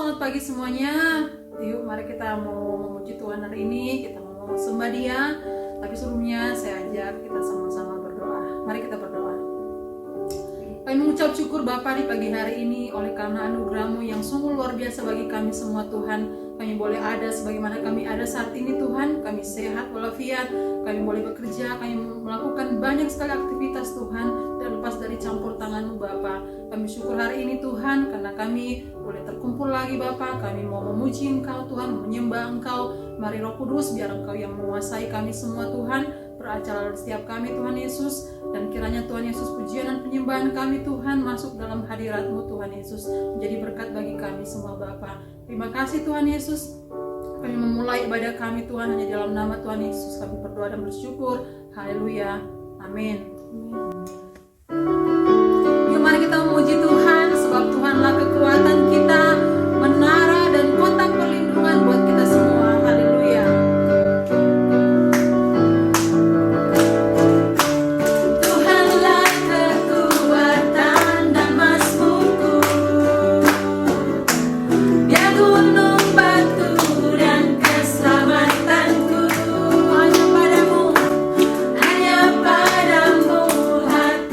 selamat pagi semuanya. Yuk mari kita mau memuji Tuhan hari ini, kita mau sembah Dia. Tapi sebelumnya saya ajak kita sama-sama berdoa. Mari kita berdoa. Kami mengucap syukur Bapa di pagi hari ini oleh karena anugerah-Mu yang sungguh luar biasa bagi kami semua Tuhan. Kami boleh ada sebagaimana kami ada saat ini Tuhan. Kami sehat walafiat, kami boleh bekerja, kami melakukan banyak sekali aktivitas Tuhan dan lepas dari campur tangan-Mu Bapa. Kami syukur hari ini Tuhan karena kami boleh terkumpul lagi Bapa. Kami mau memuji Engkau Tuhan, menyembah Engkau. Mari Roh Kudus, biar Engkau yang menguasai kami semua Tuhan. Beracara setiap kami Tuhan Yesus. Dan kiranya Tuhan Yesus pujian dan penyembahan kami Tuhan masuk dalam hadirat-Mu Tuhan Yesus. Menjadi berkat bagi kami semua Bapa. Terima kasih Tuhan Yesus. Kami memulai ibadah kami Tuhan hanya dalam nama Tuhan Yesus. Kami berdoa dan bersyukur. Haleluya. Amin. Yuk mari kita memuji Tuhan. Sebab Tuhanlah kekuatan kita, menara dan kotak perlindungan buat kita semua. Haleluya. Tuhanlah kekuatan dan mazmurku, Dia gunung batu dan keselamatanku. Hanya padamu hati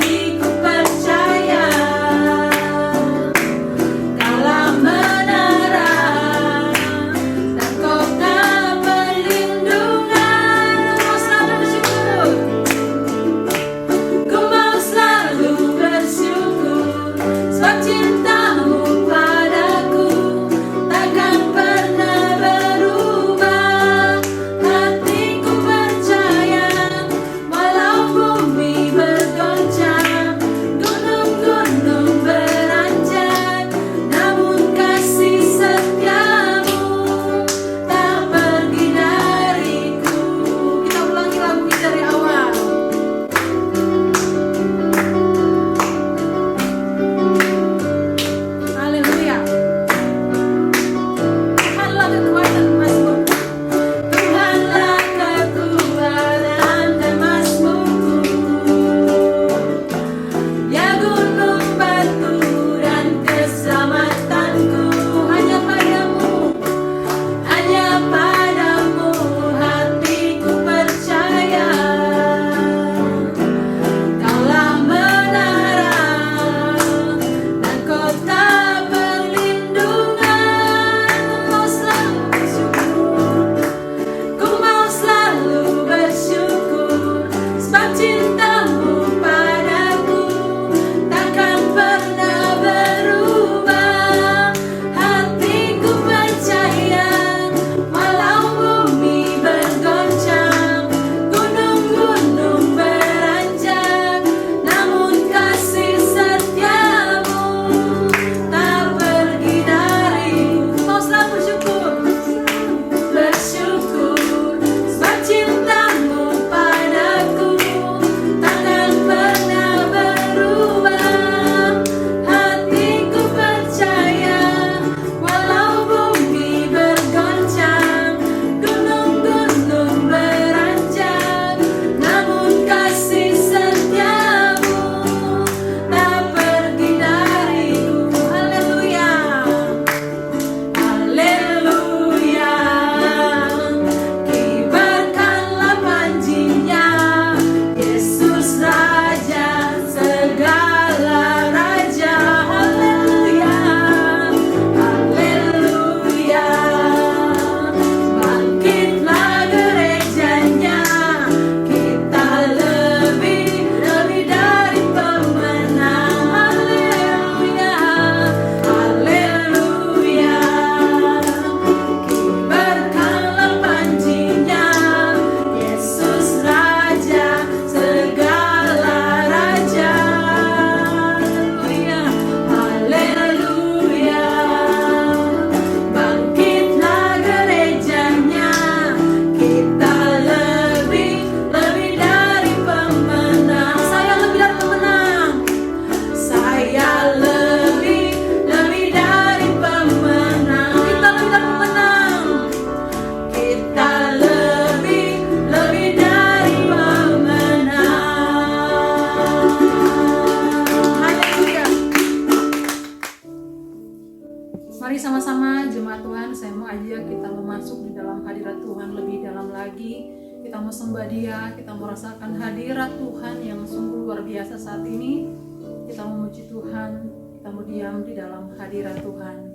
Mari sama-sama jemaat Tuhan, saya mau ajak kita masuk di dalam hadirat Tuhan lebih dalam lagi. Kita mau sembah Dia, kita mau rasakan hadirat Tuhan yang sungguh luar biasa saat ini. Kita mau memuji Tuhan, kita mau diam di dalam hadirat Tuhan.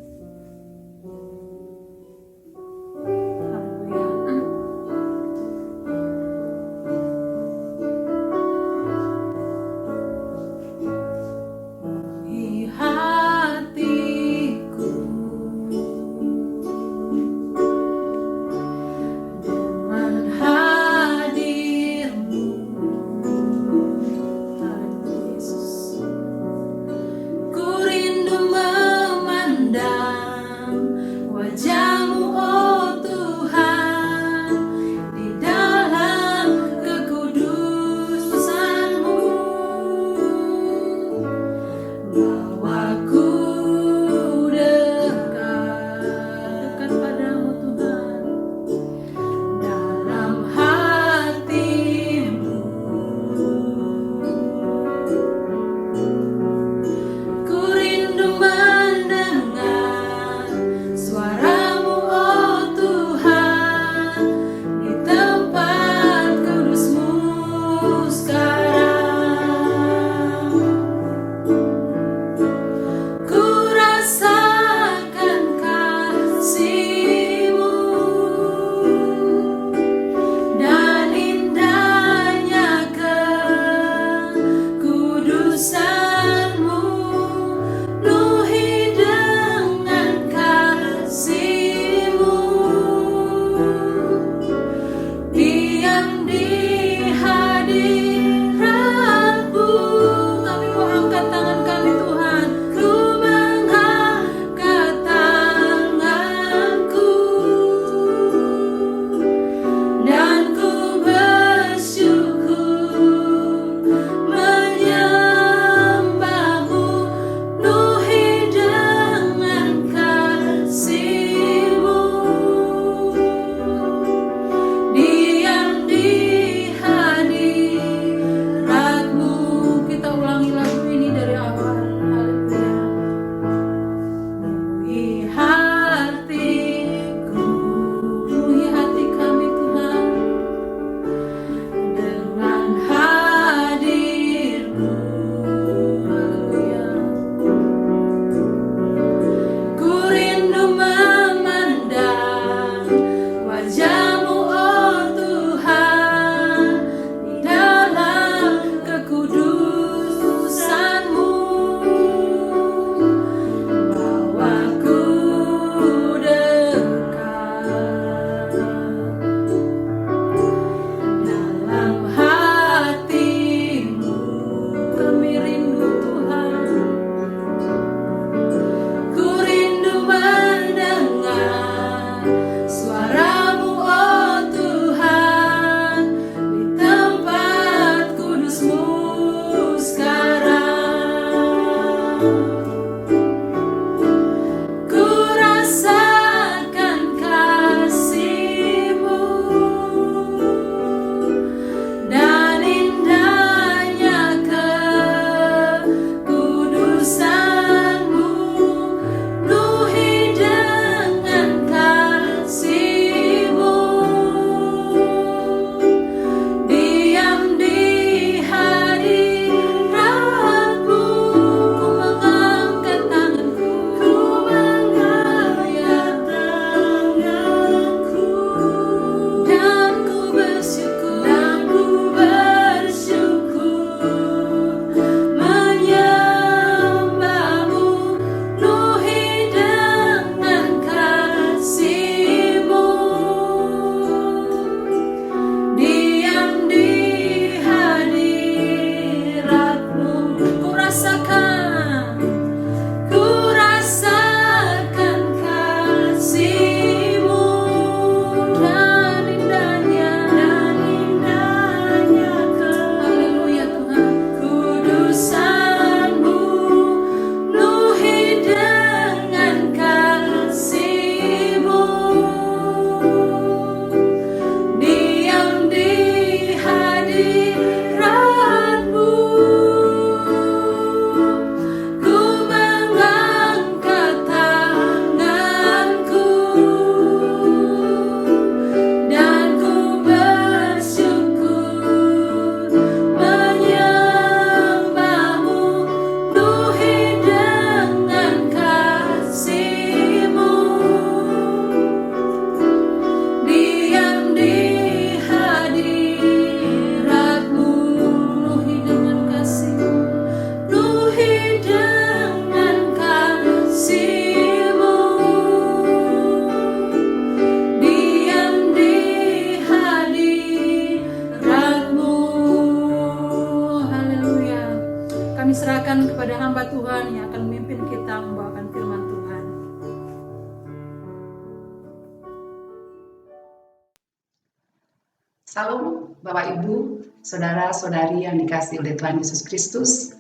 Salam Bapak Ibu, saudara-saudari yang dikasihi oleh Tuhan Yesus Kristus.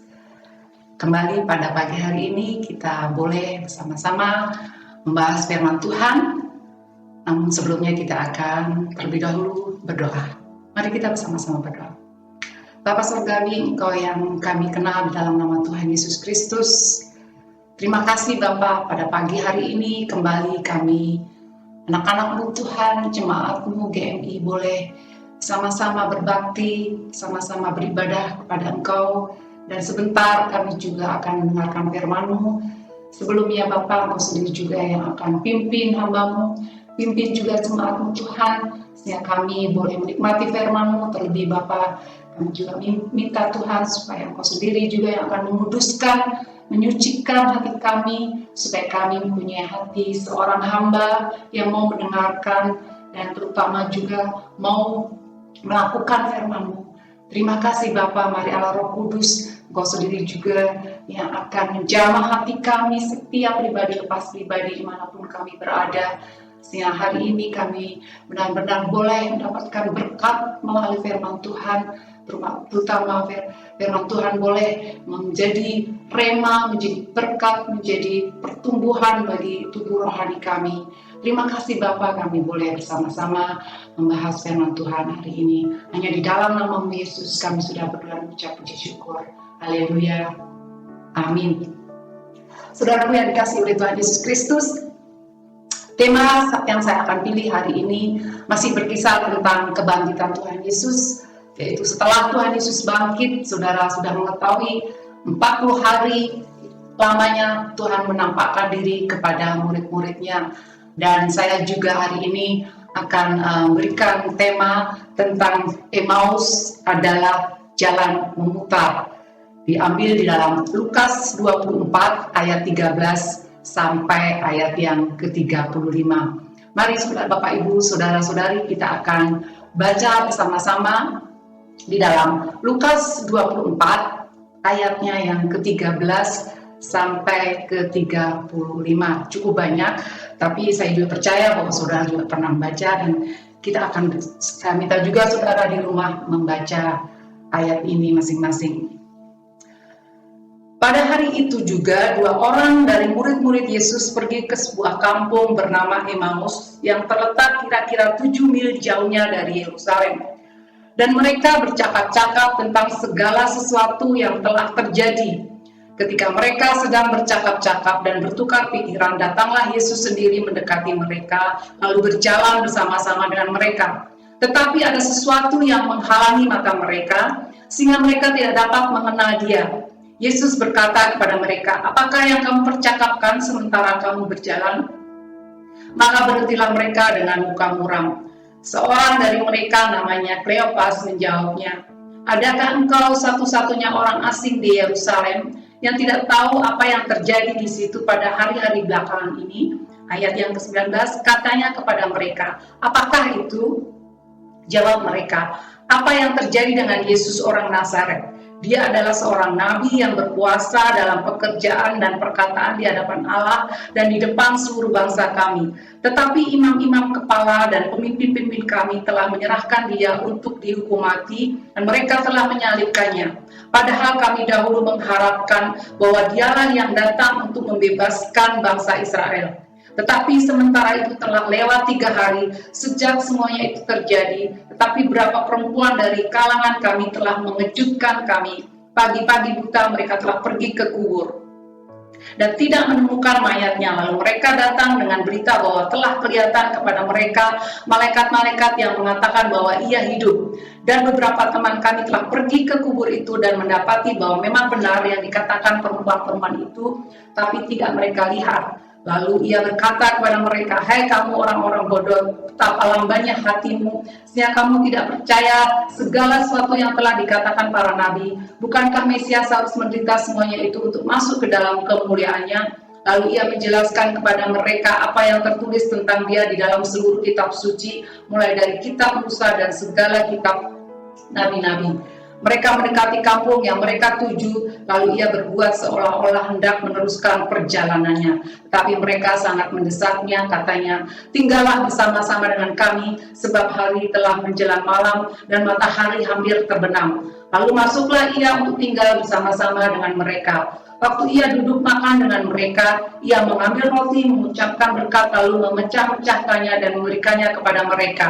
Kembali pada pagi hari ini kita boleh bersama-sama membahas firman Tuhan. Namun sebelumnya kita akan terlebih dahulu berdoa. Mari kita bersama-sama berdoa. Bapa Surgawi, Engkau yang kami kenal di dalam nama Tuhan Yesus Kristus. Terima kasih Bapa, pada pagi hari ini kembali kami anak-anak-Mu Tuhan, jemaat-Mu GMI boleh sama-sama berbakti, sama-sama beribadah kepada Engkau, dan sebentar kami juga akan mendengarkan firman-Mu. Sebelumnya Bapa, Engkau sendiri juga yang akan pimpin hamba-Mu, pimpin juga jemaat-Mu Tuhan, sehingga kami boleh menikmati firman-Mu. Terlebih Bapa, kami juga minta Tuhan supaya Engkau sendiri juga yang akan menguduskan, menyucikan hati kami, supaya kami mempunyai hati seorang hamba yang mau mendengarkan, dan terutama juga mau melakukan firman-Mu. Terima kasih Bapa, mari Allah Roh Kudus, Engkau sendiri juga yang akan menjamah hati kami setiap pribadi lepas pribadi dimanapun kami berada, sehingga hari ini kami benar-benar boleh mendapatkan berkat melalui firman Tuhan, terutama firman Tuhan boleh menjadi rema, menjadi berkat, menjadi pertumbuhan bagi tubuh rohani kami. Terima kasih Bapa, kami boleh bersama-sama membahas firman Tuhan hari ini. Hanya di dalam nama Yesus kami sudah berdoa dan mengucap puji syukur. Haleluya. Amin. Saudaraku yang dikasihi oleh Tuhan Yesus Kristus, tema yang saya akan pilih hari ini masih berkisah tentang kebangkitan Tuhan Yesus, yaitu setelah Tuhan Yesus bangkit, saudara sudah mengetahui 40 hari lamanya Tuhan menampakkan diri kepada murid-muridnya. Dan saya juga hari ini akan berikan tema tentang Emmaus adalah jalan memutar. Diambil di dalam Lukas 24 ayat 13 sampai ayat yang ke-35. Mari Bapak Ibu, saudara-saudari, kita akan baca bersama-sama di dalam Lukas 24 ayatnya yang ke-13 sampai ke-35. Cukup banyak, tapi saya juga percaya bahwa saudara juga pernah membaca, dan saya minta juga saudara di rumah membaca ayat ini masing-masing. Pada hari itu juga 2 orang dari murid-murid Yesus pergi ke sebuah kampung bernama Emmaus yang terletak kira-kira 7 mil jauhnya dari Yerusalem. Dan mereka bercakap-cakap tentang segala sesuatu yang telah terjadi. Ketika mereka sedang bercakap-cakap dan bertukar pikiran, datanglah Yesus sendiri mendekati mereka, lalu berjalan bersama-sama dengan mereka. Tetapi ada sesuatu yang menghalangi mata mereka, sehingga mereka tidak dapat mengenal Dia. Yesus berkata kepada mereka, "Apakah yang kamu percakapkan sementara kamu berjalan?" Maka berhentilah mereka dengan muka muram. Seorang dari mereka namanya Kleopas menjawabnya, "Adakah engkau satu-satunya orang asing di Yerusalem yang tidak tahu apa yang terjadi di situ pada hari-hari belakangan ini?" Ayat yang ke-19, katanya kepada mereka, "Apakah itu?" Jawab mereka, "Apa yang terjadi dengan Yesus orang Nazaret? Dia adalah seorang nabi yang berkuasa dalam pekerjaan dan perkataan di hadapan Allah dan di depan seluruh bangsa kami. Tetapi imam-imam kepala dan pemimpin-pemimpin kami telah menyerahkan dia untuk dihukum mati, dan mereka telah menyalibkannya. Padahal kami dahulu mengharapkan bahwa dialah yang datang untuk membebaskan bangsa Israel. Tetapi sementara itu telah lewat 3 hari sejak semuanya itu terjadi, tetapi beberapa perempuan dari kalangan kami telah mengejutkan kami. Pagi-pagi buta mereka telah pergi ke kubur dan tidak menemukan mayatnya. Lalu mereka datang dengan berita bahwa telah kelihatan kepada mereka malaikat-malaikat yang mengatakan bahwa ia hidup. Dan beberapa teman kami telah pergi ke kubur itu dan mendapati bahwa memang benar yang dikatakan perempuan-perempuan itu, tapi tidak mereka lihat. Lalu ia berkata kepada mereka, "Hai kamu orang-orang bodoh, betapa lambannya hatimu, sehingga kamu tidak percaya segala sesuatu yang telah dikatakan para nabi. Bukankah Mesias harus menderita semuanya itu untuk masuk ke dalam kemuliaannya?" Lalu ia menjelaskan kepada mereka apa yang tertulis tentang dia di dalam seluruh kitab suci, mulai dari kitab Musa dan segala kitab nabi-nabi. Mereka mendekati kampung yang mereka tuju, lalu ia berbuat seolah-olah hendak meneruskan perjalanannya. Tetapi mereka sangat mendesaknya, katanya, tinggallah bersama-sama dengan kami, sebab hari telah menjelang malam dan matahari hampir terbenam. Lalu masuklah ia untuk tinggal bersama-sama dengan mereka. Waktu ia duduk makan dengan mereka, ia mengambil roti, mengucapkan berkat, lalu memecah-mecahkannya dan memberikannya kepada mereka.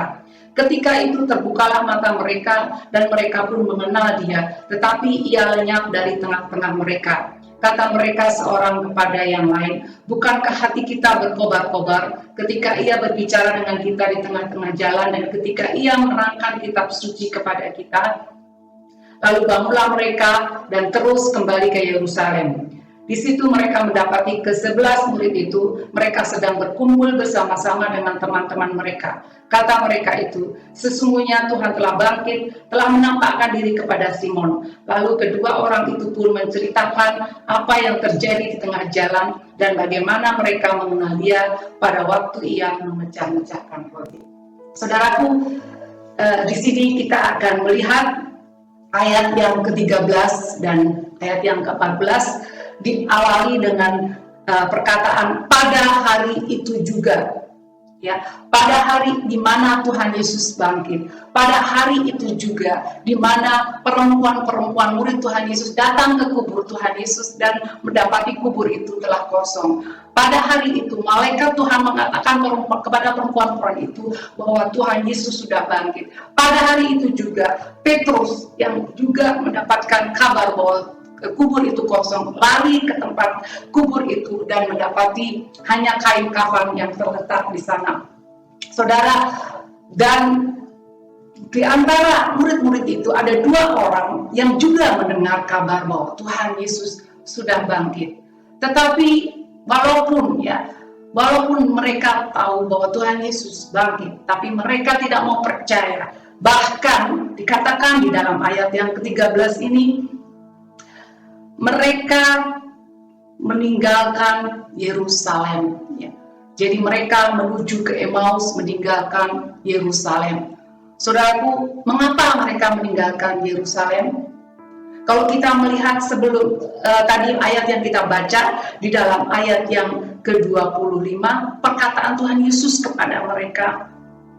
Ketika itu terbukalah mata mereka, dan mereka pun mengenal dia, tetapi ia lenyap dari tengah-tengah mereka. Kata mereka seorang kepada yang lain, bukankah hati kita berkobar-kobar ketika ia berbicara dengan kita di tengah-tengah jalan, dan ketika ia menerangkan kitab suci kepada kita? Lalu bangunlah mereka dan terus kembali ke Yerusalem. Di situ mereka mendapati ke-11 murid itu, mereka sedang berkumpul bersama-sama dengan teman-teman mereka. Kata mereka itu, sesungguhnya Tuhan telah bangkit, telah menampakkan diri kepada Simon. Lalu kedua orang itu pun menceritakan apa yang terjadi di tengah jalan dan bagaimana mereka mengenal dia pada waktu ia memecah-mecahkan roti. Saudaraku, di sini kita akan melihat ayat yang ke-13 dan ayat yang ke-14 diawali dengan perkataan pada hari itu juga, ya, pada hari di mana Tuhan Yesus bangkit, pada hari itu juga di mana perempuan-perempuan murid Tuhan Yesus datang ke kubur Tuhan Yesus dan mendapati kubur itu telah kosong. Pada hari itu malaikat Tuhan mengatakan kepada perempuan-perempuan itu bahwa Tuhan Yesus sudah bangkit. Pada hari itu juga Petrus yang juga mendapatkan kabar bahwa kubur itu kosong, lari ke tempat kubur itu dan mendapati hanya kain kafan yang terletak di sana. Saudara, dan di antara murid-murid itu ada dua orang yang juga mendengar kabar bahwa Tuhan Yesus sudah bangkit. Tetapi walaupun mereka tahu bahwa Tuhan Yesus bangkit, tapi mereka tidak mau percaya. Bahkan dikatakan di dalam ayat yang ke-13 ini, mereka meninggalkan Yerusalem. Ya. Jadi mereka menuju ke Emmaus, meninggalkan Yerusalem. Saudaraku, mengapa mereka meninggalkan Yerusalem? Kalau kita melihat sebelum tadi ayat yang kita baca, di dalam ayat yang ke-25, perkataan Tuhan Yesus kepada mereka.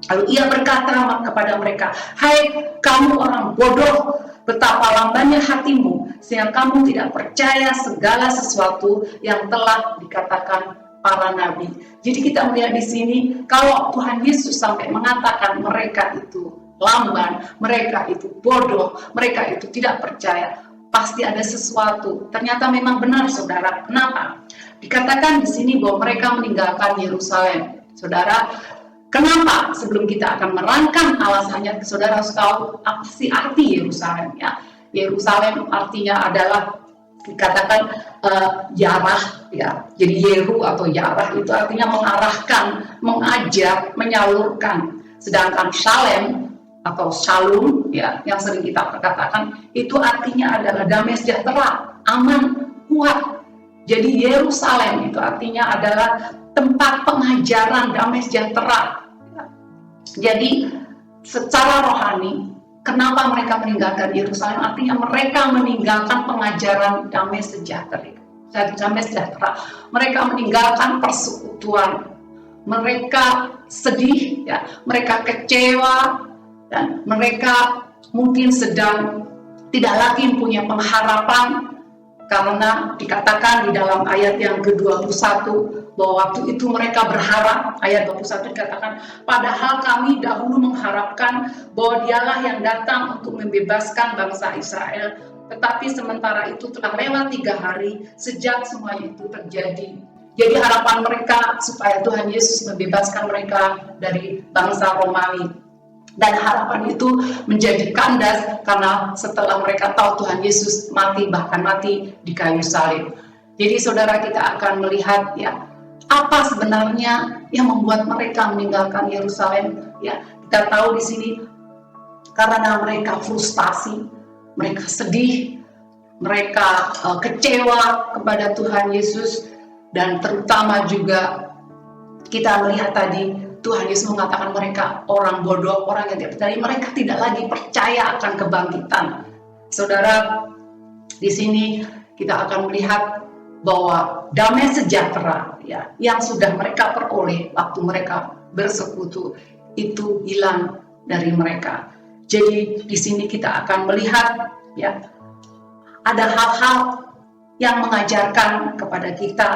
Lalu ia berkata kepada mereka, hai kamu orang bodoh, betapa lambannya hatimu, sehingga kamu tidak percaya segala sesuatu yang telah dikatakan para nabi. Jadi kita melihat di sini, kalau Tuhan Yesus sampai mengatakan mereka itu lamban, mereka itu bodoh, mereka itu tidak percaya, pasti ada sesuatu. Ternyata memang benar, saudara. Kenapa? Dikatakan di sini bahwa mereka meninggalkan Yerusalem. Saudara, kenapa? Sebelum kita akan merangkai alasannya, saudara harus tahu apa sih arti Yerusalem, ya. Yerusalem artinya adalah dikatakan yarah, ya. Jadi yeru atau yarah itu artinya mengarahkan, mengajak, menyalurkan. Sedangkan Shalem atau Shalom, ya, yang sering kita katakan, itu artinya adalah damai sejahtera, aman, kuat. Jadi Yerusalem itu artinya adalah tempat pengajaran damai sejahtera. Jadi secara rohani, kenapa mereka meninggalkan Yerusalem? Artinya mereka meninggalkan pengajaran damai sejahtera. Mereka meninggalkan persekutuan. Mereka sedih, ya. Mereka kecewa, dan mereka mungkin sedang tidak lagi punya pengharapan. Karena dikatakan di dalam ayat yang ke-21 bahwa waktu itu mereka berharap, ayat 21 dikatakan, padahal kami dahulu mengharapkan bahwa dialah yang datang untuk membebaskan bangsa Israel, tetapi sementara itu telah lewat 3 hari sejak semua itu terjadi. Jadi harapan mereka supaya Tuhan Yesus membebaskan mereka dari bangsa Romawi. Dan harapan itu menjadi kandas karena setelah mereka tahu Tuhan Yesus mati, bahkan mati di kayu salib. Jadi saudara, kita akan melihat, ya, apa sebenarnya yang membuat mereka meninggalkan Yerusalem. Ya, kita tahu di sini karena mereka frustasi, mereka sedih, mereka kecewa kepada Tuhan Yesus, dan terutama juga kita melihat tadi Tuhan Yesus mengatakan mereka orang bodoh, orang yang tidak percaya. Mereka tidak lagi percaya akan kebangkitan. Saudara, di sini kita akan melihat bahwa damai sejahtera ya yang sudah mereka peroleh waktu mereka bersekutu itu hilang dari mereka. Jadi di sini kita akan melihat ya ada hal-hal yang mengajarkan kepada kita.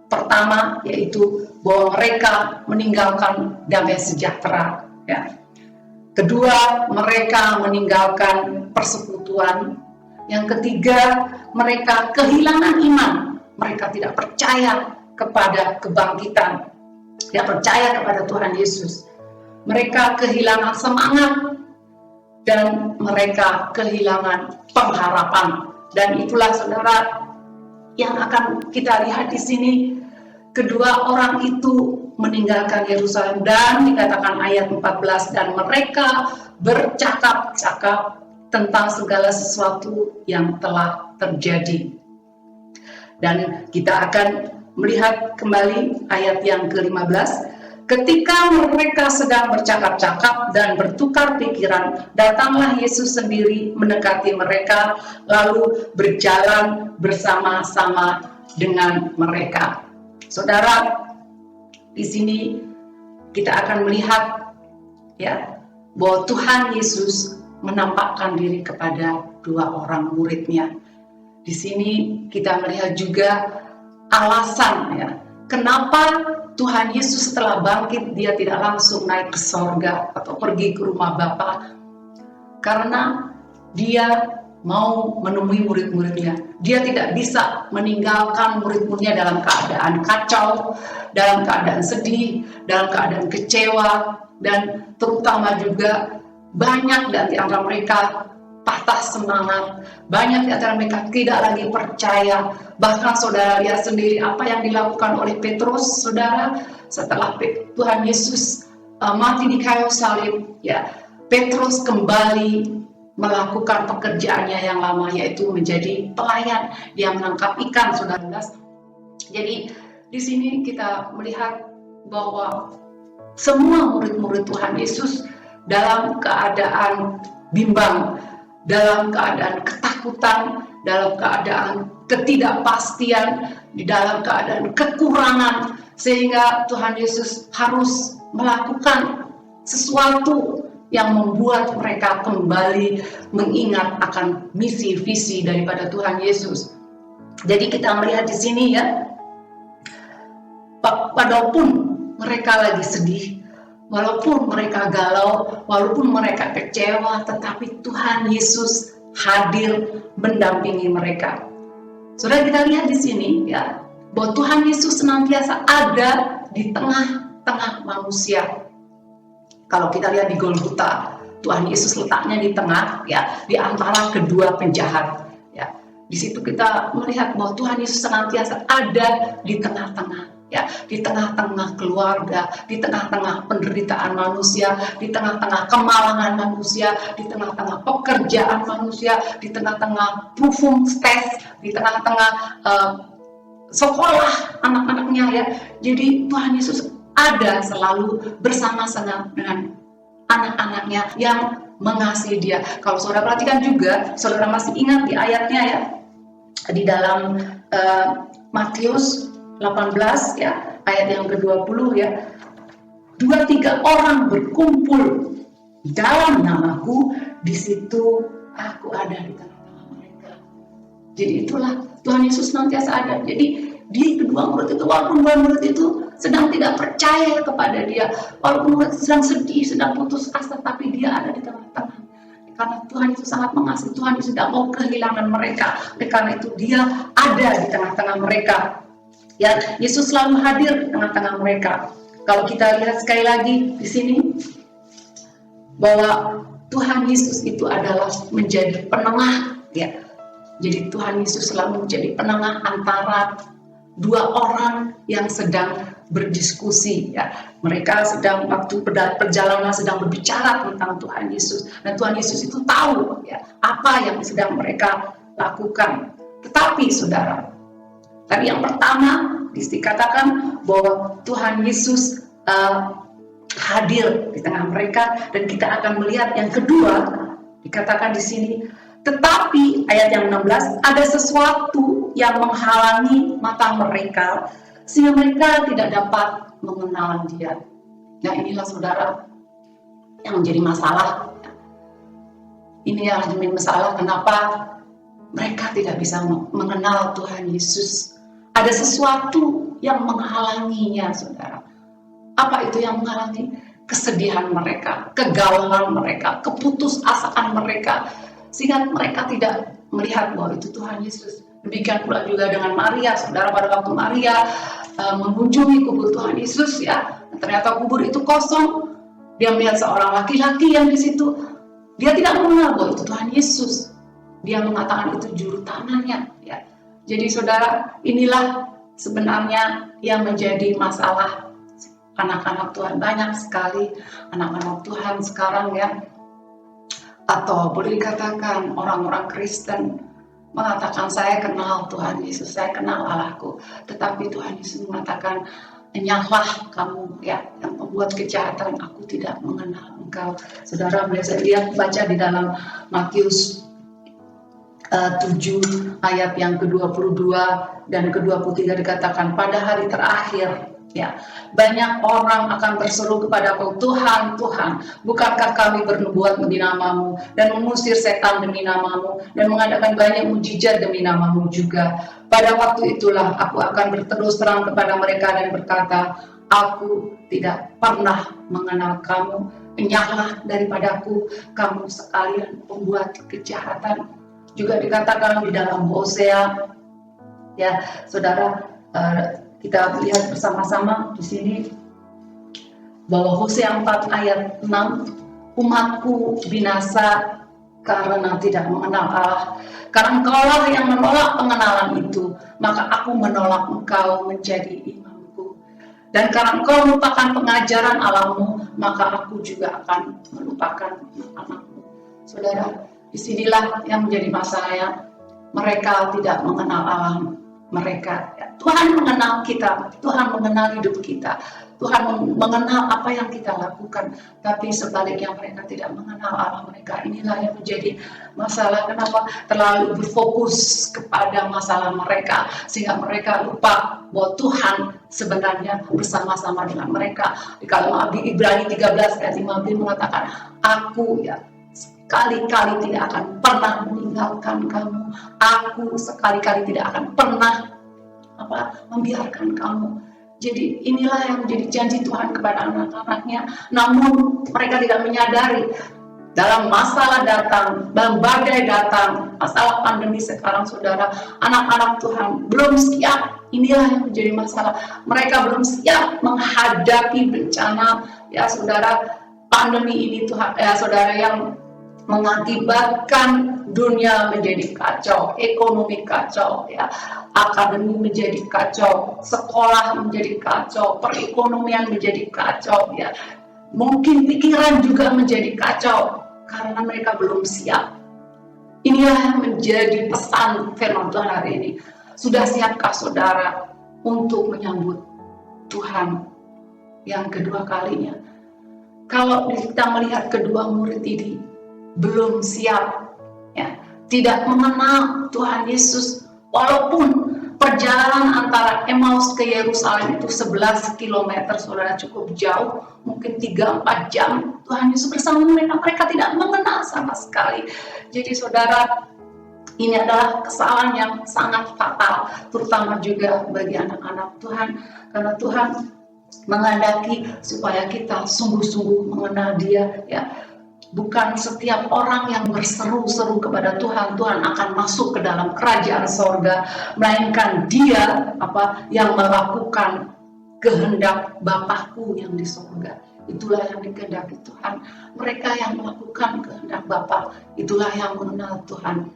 Pertama yaitu bahwa mereka meninggalkan damai sejahtera ya. Kedua, mereka meninggalkan persekutuan. Yang ketiga, mereka kehilangan iman. Mereka tidak percaya kepada kebangkitan, tidak percaya kepada Tuhan Yesus. Mereka kehilangan semangat dan mereka kehilangan pengharapan. Dan itulah saudara yang akan kita lihat di sini. Kedua orang itu meninggalkan Yerusalem dan dikatakan ayat 14 dan mereka bercakap-cakap tentang segala sesuatu yang telah terjadi. Dan kita akan melihat kembali ayat yang ke-15. Ketika mereka sedang bercakap-cakap dan bertukar pikiran, datanglah Yesus sendiri mendekati mereka, lalu berjalan bersama-sama dengan mereka. Saudara, di sini kita akan melihat ya bahwa Tuhan Yesus menampakkan diri kepada dua orang muridnya. Di sini kita melihat juga alasan ya kenapa Tuhan Yesus setelah bangkit dia tidak langsung naik ke sorga atau pergi ke rumah Bapa, karena dia mau menemui murid-muridnya. Dia tidak bisa meninggalkan murid-muridnya dalam keadaan kacau, dalam keadaan sedih, dalam keadaan kecewa, dan terutama juga banyak di antara mereka patah semangat, banyak di antara mereka tidak lagi percaya. Bahkan saudara lihat sendiri apa yang dilakukan oleh Petrus, saudara, setelah Tuhan Yesus mati di kayu salib, ya, Petrus kembali melakukan pekerjaannya yang lama, yaitu menjadi pelayan. Dia menangkap ikan, saudara. Jadi di sini kita melihat bahwa semua murid-murid Tuhan Yesus dalam keadaan bimbang, dalam keadaan ketakutan, dalam keadaan ketidakpastian, di dalam keadaan kekurangan, sehingga Tuhan Yesus harus melakukan sesuatu yang membuat mereka kembali mengingat akan misi visi daripada Tuhan Yesus. Jadi kita melihat di sini ya, walaupun mereka lagi sedih, walaupun mereka galau, walaupun mereka kecewa, tetapi Tuhan Yesus hadir mendampingi mereka. Saudara, kita lihat di sini ya, bahwa Tuhan Yesus senantiasa ada di tengah-tengah manusia. Kalau kita lihat di Golgota, Tuhan Yesus letaknya di tengah ya, di antara kedua penjahat ya. Di situ kita melihat bahwa Tuhan Yesus senantiasa ada di tengah-tengah ya, di tengah-tengah keluarga, di tengah-tengah penderitaan manusia, di tengah-tengah kemalangan manusia, di tengah-tengah pekerjaan manusia, di tengah-tengah proofing test, di tengah-tengah sekolah anak-anaknya ya. Jadi Tuhan Yesus ada selalu bersama-sama dengan anak-anaknya yang mengasihi dia. Kalau saudara perhatikan juga, saudara masih ingat di ayatnya ya, di dalam Matius 18 ya, ayat yang ke-20 ya, 2-3 orang berkumpul dalam namaku, di situ aku ada di tengah-tengah mereka. Jadi itulah Tuhan Yesus senantiasa ada. Jadi di kedua murid itu, walaupun dua murid itu sedang tidak percaya kepada dia, walaupun murid sedang sedih, sedang putus asa, tapi dia ada di tengah-tengah. Karena Tuhan itu sangat mengasihi, Tuhan itu tidak mau kehilangan mereka. Karena itu dia ada di tengah-tengah mereka. Ya, Yesus selalu hadir di tengah-tengah mereka. Kalau kita lihat sekali lagi di sini, bahwa Tuhan Yesus itu adalah menjadi penengah. Ya. Jadi Tuhan Yesus selalu menjadi penengah antara dua orang yang sedang berdiskusi ya. Mereka sedang waktu perjalanan sedang berbicara tentang Tuhan Yesus, dan Tuhan Yesus itu tahu ya apa yang sedang mereka lakukan. Tetapi saudara, tadi yang pertama dikatakan bahwa Tuhan Yesus hadir di tengah mereka, dan kita akan melihat yang kedua dikatakan di sini, Tetapi ayat yang 16, ada sesuatu yang menghalangi mata mereka sehingga mereka tidak dapat mengenal Dia. Nah, inilah saudara yang menjadi masalah. Ini yang menjadi masalah, kenapa mereka tidak bisa mengenal Tuhan Yesus. Ada sesuatu yang menghalanginya, saudara. Apa itu yang menghalangi? Kesedihan mereka, kegalauan mereka, keputusasaan mereka, sehingga mereka tidak melihat bahwa itu Tuhan Yesus. Demikian pula juga dengan Maria, saudara, pada waktu Maria mengunjungi kubur Tuhan Yesus, ya, ternyata kubur itu kosong. Dia melihat seorang laki-laki yang di situ. Dia tidak mengenal bahwa itu Tuhan Yesus. Dia mengatakan itu juru tangannya, ya. Jadi saudara, inilah sebenarnya yang menjadi masalah anak-anak Tuhan. Banyak sekali anak-anak Tuhan sekarang, ya, atau boleh dikatakan orang-orang Kristen mengatakan saya kenal Tuhan Yesus, saya kenal Allahku. Tetapi Tuhan Yesus mengatakan, enyahlah kamu, ya, yang membuat kejahatan, aku tidak mengenal engkau. Saudara bisa lihat, baca di dalam Matius 7 ayat yang ke-22 dan ke-23 dikatakan, pada hari terakhir, ya, banyak orang akan berseru kepadaku, Tuhan, Tuhan, bukankah kami bernubuat demi namamu dan mengusir setan demi namamu dan mengadakan banyak mujizat demi namamu juga. Pada waktu itulah aku akan berterus terang kepada mereka dan berkata, aku tidak pernah mengenal kamu, enyahlah daripadaku, kamu sekalian pembuat kejahatan. Juga dikatakan di dalam Hosea, ya, saudara, kita lihat bersama-sama di sini bahwa Hosea 4 ayat 6, umatku binasa karena tidak mengenal Allah. Karena engkaulah yang menolak pengenalan itu, maka aku menolak engkau menjadi imamku. Dan karena engkau melupakan pengajaran Allahmu, maka aku juga akan melupakan anakmu. Saudara, disinilah yang menjadi masalahnya. Mereka tidak mengenal Allah mereka. Tuhan mengenal kita, Tuhan mengenal hidup kita, Tuhan mengenal apa yang kita lakukan. Tapi sebaliknya mereka tidak mengenal Allah mereka. Inilah yang menjadi masalah. Kenapa? Terlalu berfokus kepada masalah mereka, sehingga mereka lupa bahwa Tuhan sebenarnya bersama-sama dengan mereka. Di dalam Ibrani 13 ayat 15 mengatakan, aku, ya, sekali-kali tidak akan pernah meninggalkan kamu. Aku sekali-kali tidak akan pernah membiarkan kamu. Jadi inilah yang menjadi janji Tuhan kepada anak-anaknya. Namun mereka tidak menyadari dalam masalah datang, berbagai datang, masalah pandemi sekarang, saudara, anak-anak Tuhan belum siap. Inilah yang menjadi masalah. Mereka belum siap menghadapi bencana, ya, saudara, pandemi ini, Tuhan, ya, saudara, yang mengakibatkan dunia menjadi kacau, ekonomi kacau, ya, akademi menjadi kacau, sekolah menjadi kacau, perekonomian menjadi kacau, ya, mungkin pikiran juga menjadi kacau karena mereka belum siap. Inilah yang menjadi pesan firman Tuhan hari ini. Sudah siapkah saudara untuk menyambut Tuhan yang kedua kalinya? Kalau kita melihat kedua murid ini belum siap, ya, tidak mengenal Tuhan Yesus, walaupun perjalanan antara Emmaus ke Yerusalem itu 11 km, saudara, cukup jauh, mungkin 3-4 jam Tuhan Yesus bersama mereka, mereka tidak mengenal sama sekali. Jadi saudara, ini adalah kesalahan yang sangat fatal, terutama juga bagi anak-anak Tuhan, karena Tuhan menghendaki supaya kita sungguh-sungguh mengenal Dia, ya. Bukan setiap orang yang berseru-seru kepada Tuhan, Tuhan akan masuk ke dalam kerajaan sorga, melainkan dia yang melakukan kehendak Bapakku yang di sorga. Itulah yang dikehendaki Tuhan. Mereka yang melakukan kehendak Bapa, itulah yang mengenal Tuhan.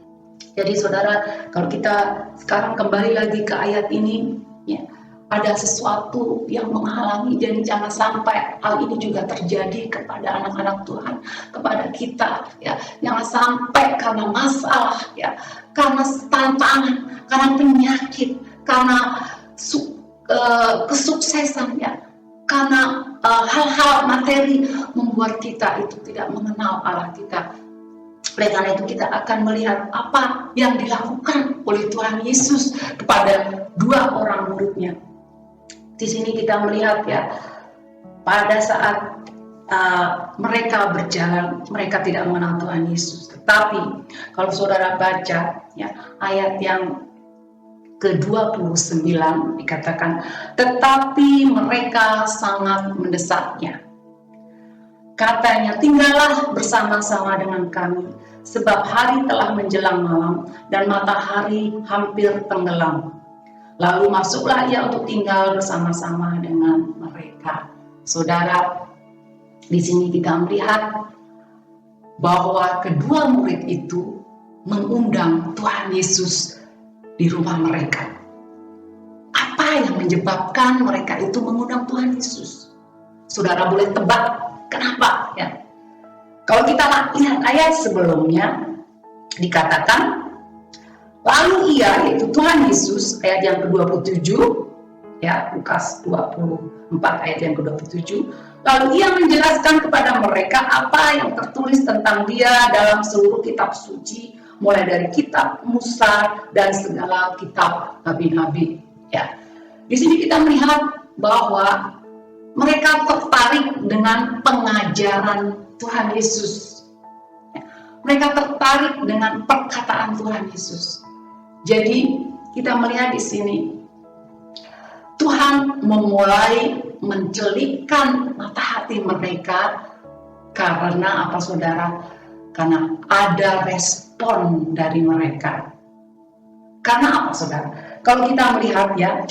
Jadi saudara, kalau kita sekarang kembali lagi ke ayat ini, ya, ada sesuatu yang menghalangi, dan jangan sampai hal ini juga terjadi kepada anak-anak Tuhan, kepada kita, ya. Jangan sampai karena masalah, ya, karena tantangan, karena penyakit, karena kesuksesan, ya, karena hal-hal materi membuat kita itu tidak mengenal Allah kita. Oleh karena itu kita akan melihat apa yang dilakukan oleh Tuhan Yesus kepada dua orang muridnya. Di sini kita melihat ya, pada saat mereka berjalan, mereka tidak mengenal Tuhan Yesus. Tetapi kalau saudara baca ya, ayat yang ke-29 dikatakan, tetapi mereka sangat mendesaknya. Katanya, tinggallah bersama-sama dengan kami, sebab hari telah menjelang malam dan matahari hampir tenggelam. Lalu masuklah ia untuk tinggal bersama-sama dengan mereka. Saudara, di sini kita melihat bahwa kedua murid itu mengundang Tuhan Yesus di rumah mereka. Apa yang menyebabkan mereka itu mengundang Tuhan Yesus? Saudara boleh tebak kenapa ya? Kalau kita lihat ayat sebelumnya dikatakan, lalu ia, yaitu Tuhan Yesus, ayat yang ke-27 ya, Lukas 24 ayat yang ke-27, lalu ia menjelaskan kepada mereka apa yang tertulis tentang dia dalam seluruh kitab suci, mulai dari kitab Musa dan segala kitab nabi-nabi ya. Di sini kita melihat bahwa mereka tertarik dengan pengajaran Tuhan Yesus. Mereka tertarik dengan perkataan Tuhan Yesus. Jadi kita melihat di sini Tuhan memulai mencelikkan mata hati mereka karena apa saudara? Karena ada respon dari mereka. Karena apa saudara? Kalau kita melihat ya,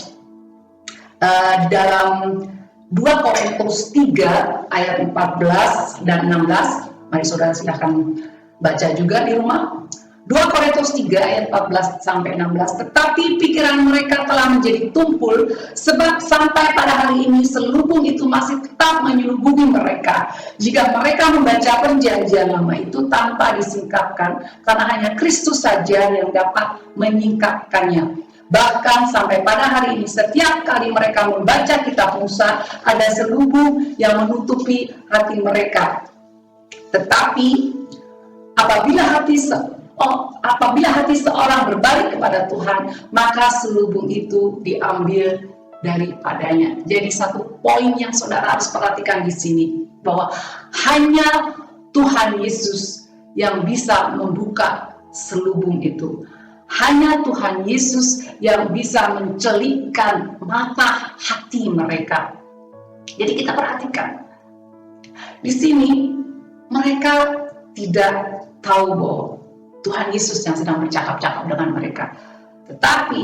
dalam 2 Korintus 3 ayat 14 dan 16, mari saudara silahkan baca juga di rumah. 2 Korintus 3 ayat 14 sampai 16, tetapi pikiran mereka telah menjadi tumpul, sebab sampai pada hari ini selubung itu masih tetap menyelubungi mereka. Jika mereka membaca perjanjian lama itu tanpa disingkapkan, karena hanya Kristus saja yang dapat menyingkapkannya. Bahkan sampai pada hari ini setiap kali mereka membaca kitab Musa, ada selubung yang menutupi hati mereka. Tetapi apabila hati seorang berbalik kepada Tuhan, maka selubung itu diambil daripadanya. Jadi satu poin yang saudara harus perhatikan di sini, bahwa hanya Tuhan Yesus yang bisa membuka selubung itu. Hanya Tuhan Yesus yang bisa mencelikkan mata hati mereka. Jadi kita perhatikan di sini, mereka tidak tahu bahwa Tuhan Yesus yang sedang bercakap-cakap dengan mereka. Tetapi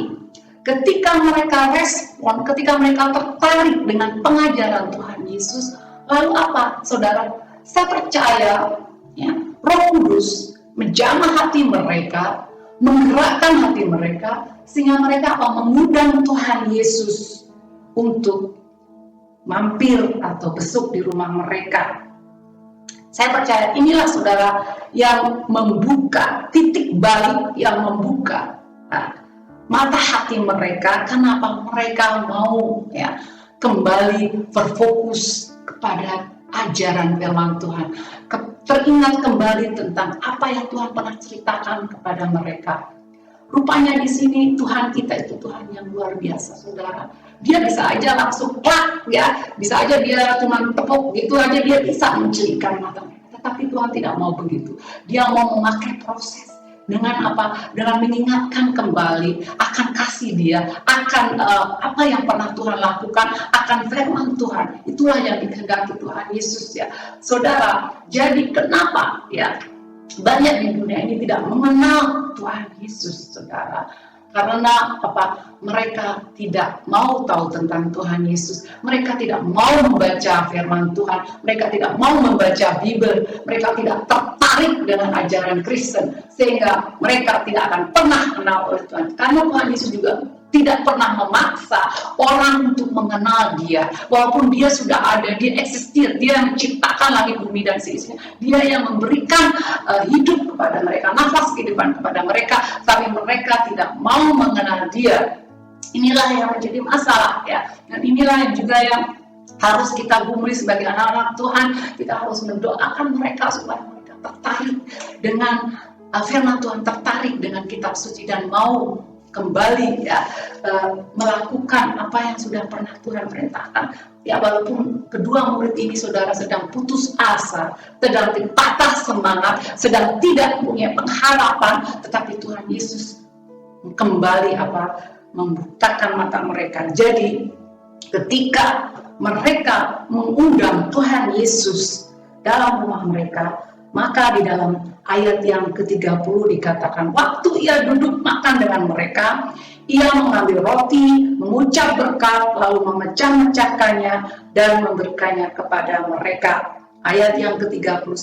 ketika mereka respon, ketika mereka tertarik dengan pengajaran Tuhan Yesus, lalu apa saudara? Saya percaya ya, Roh Kudus menjamah hati mereka, menggerakkan hati mereka, sehingga mereka mengundang Tuhan Yesus untuk mampir atau besuk di rumah mereka. Saya percaya inilah saudara yang membuka titik balik, yang membuka mata hati mereka. Kenapa mereka mau ya kembali berfokus kepada ajaran firman Tuhan, teringat kembali tentang apa yang Tuhan pernah ceritakan kepada mereka. Rupanya di sini Tuhan kita itu Tuhan yang luar biasa, saudara. Dia bisa aja langsung plak ya, bisa aja dia cuma tepuk gitu aja, dia bisa mencelikkan mata mereka. Tetapi Tuhan tidak mau begitu. Dia mau memakai proses. Dengan apa? Dengan mengingatkan kembali akan kasih dia, akan apa yang pernah Tuhan lakukan, akan firman Tuhan. Itulah yang dikehendaki Tuhan Yesus ya. Saudara, jadi kenapa ya banyak di dunia ini tidak mengenal Tuhan Yesus, saudara? Karena apa? Mereka tidak mau tahu tentang Tuhan Yesus. Mereka tidak mau membaca firman Tuhan. Mereka tidak mau membaca Bible. Mereka tidak tertarik dengan ajaran Kristen, sehingga mereka tidak akan pernah kenal oleh Tuhan. Karena Tuhan Yesus juga tidak pernah memaksa orang untuk mengenal dia. Walaupun dia sudah ada, dia eksistir, dia yang menciptakan langit bumi dan seisinya, dia yang memberikan hidup kepada mereka, nafas kehidupan kepada mereka, tapi mereka tidak mau mengenal dia. Inilah yang menjadi masalah ya, dan inilah yang juga yang harus kita gumuli sebagai anak-anak Tuhan. Kita harus mendoakan mereka supaya mereka tertarik dengan firman Tuhan, tertarik dengan kitab suci dan mau kembali melakukan apa yang sudah pernah Tuhan perintahkan. Ya, walaupun kedua murid ini saudara sedang putus asa, sedang patah semangat, sedang tidak punya pengharapan, tetapi Tuhan Yesus kembali membukakan mata mereka. Jadi ketika mereka mengundang Tuhan Yesus dalam rumah mereka, maka di dalam ayat yang ke-30 dikatakan, waktu ia duduk makan dengan mereka, ia mengambil roti, mengucap berkat, lalu memecah-mecahkannya dan memberikannya kepada mereka. Ayat yang ke-31,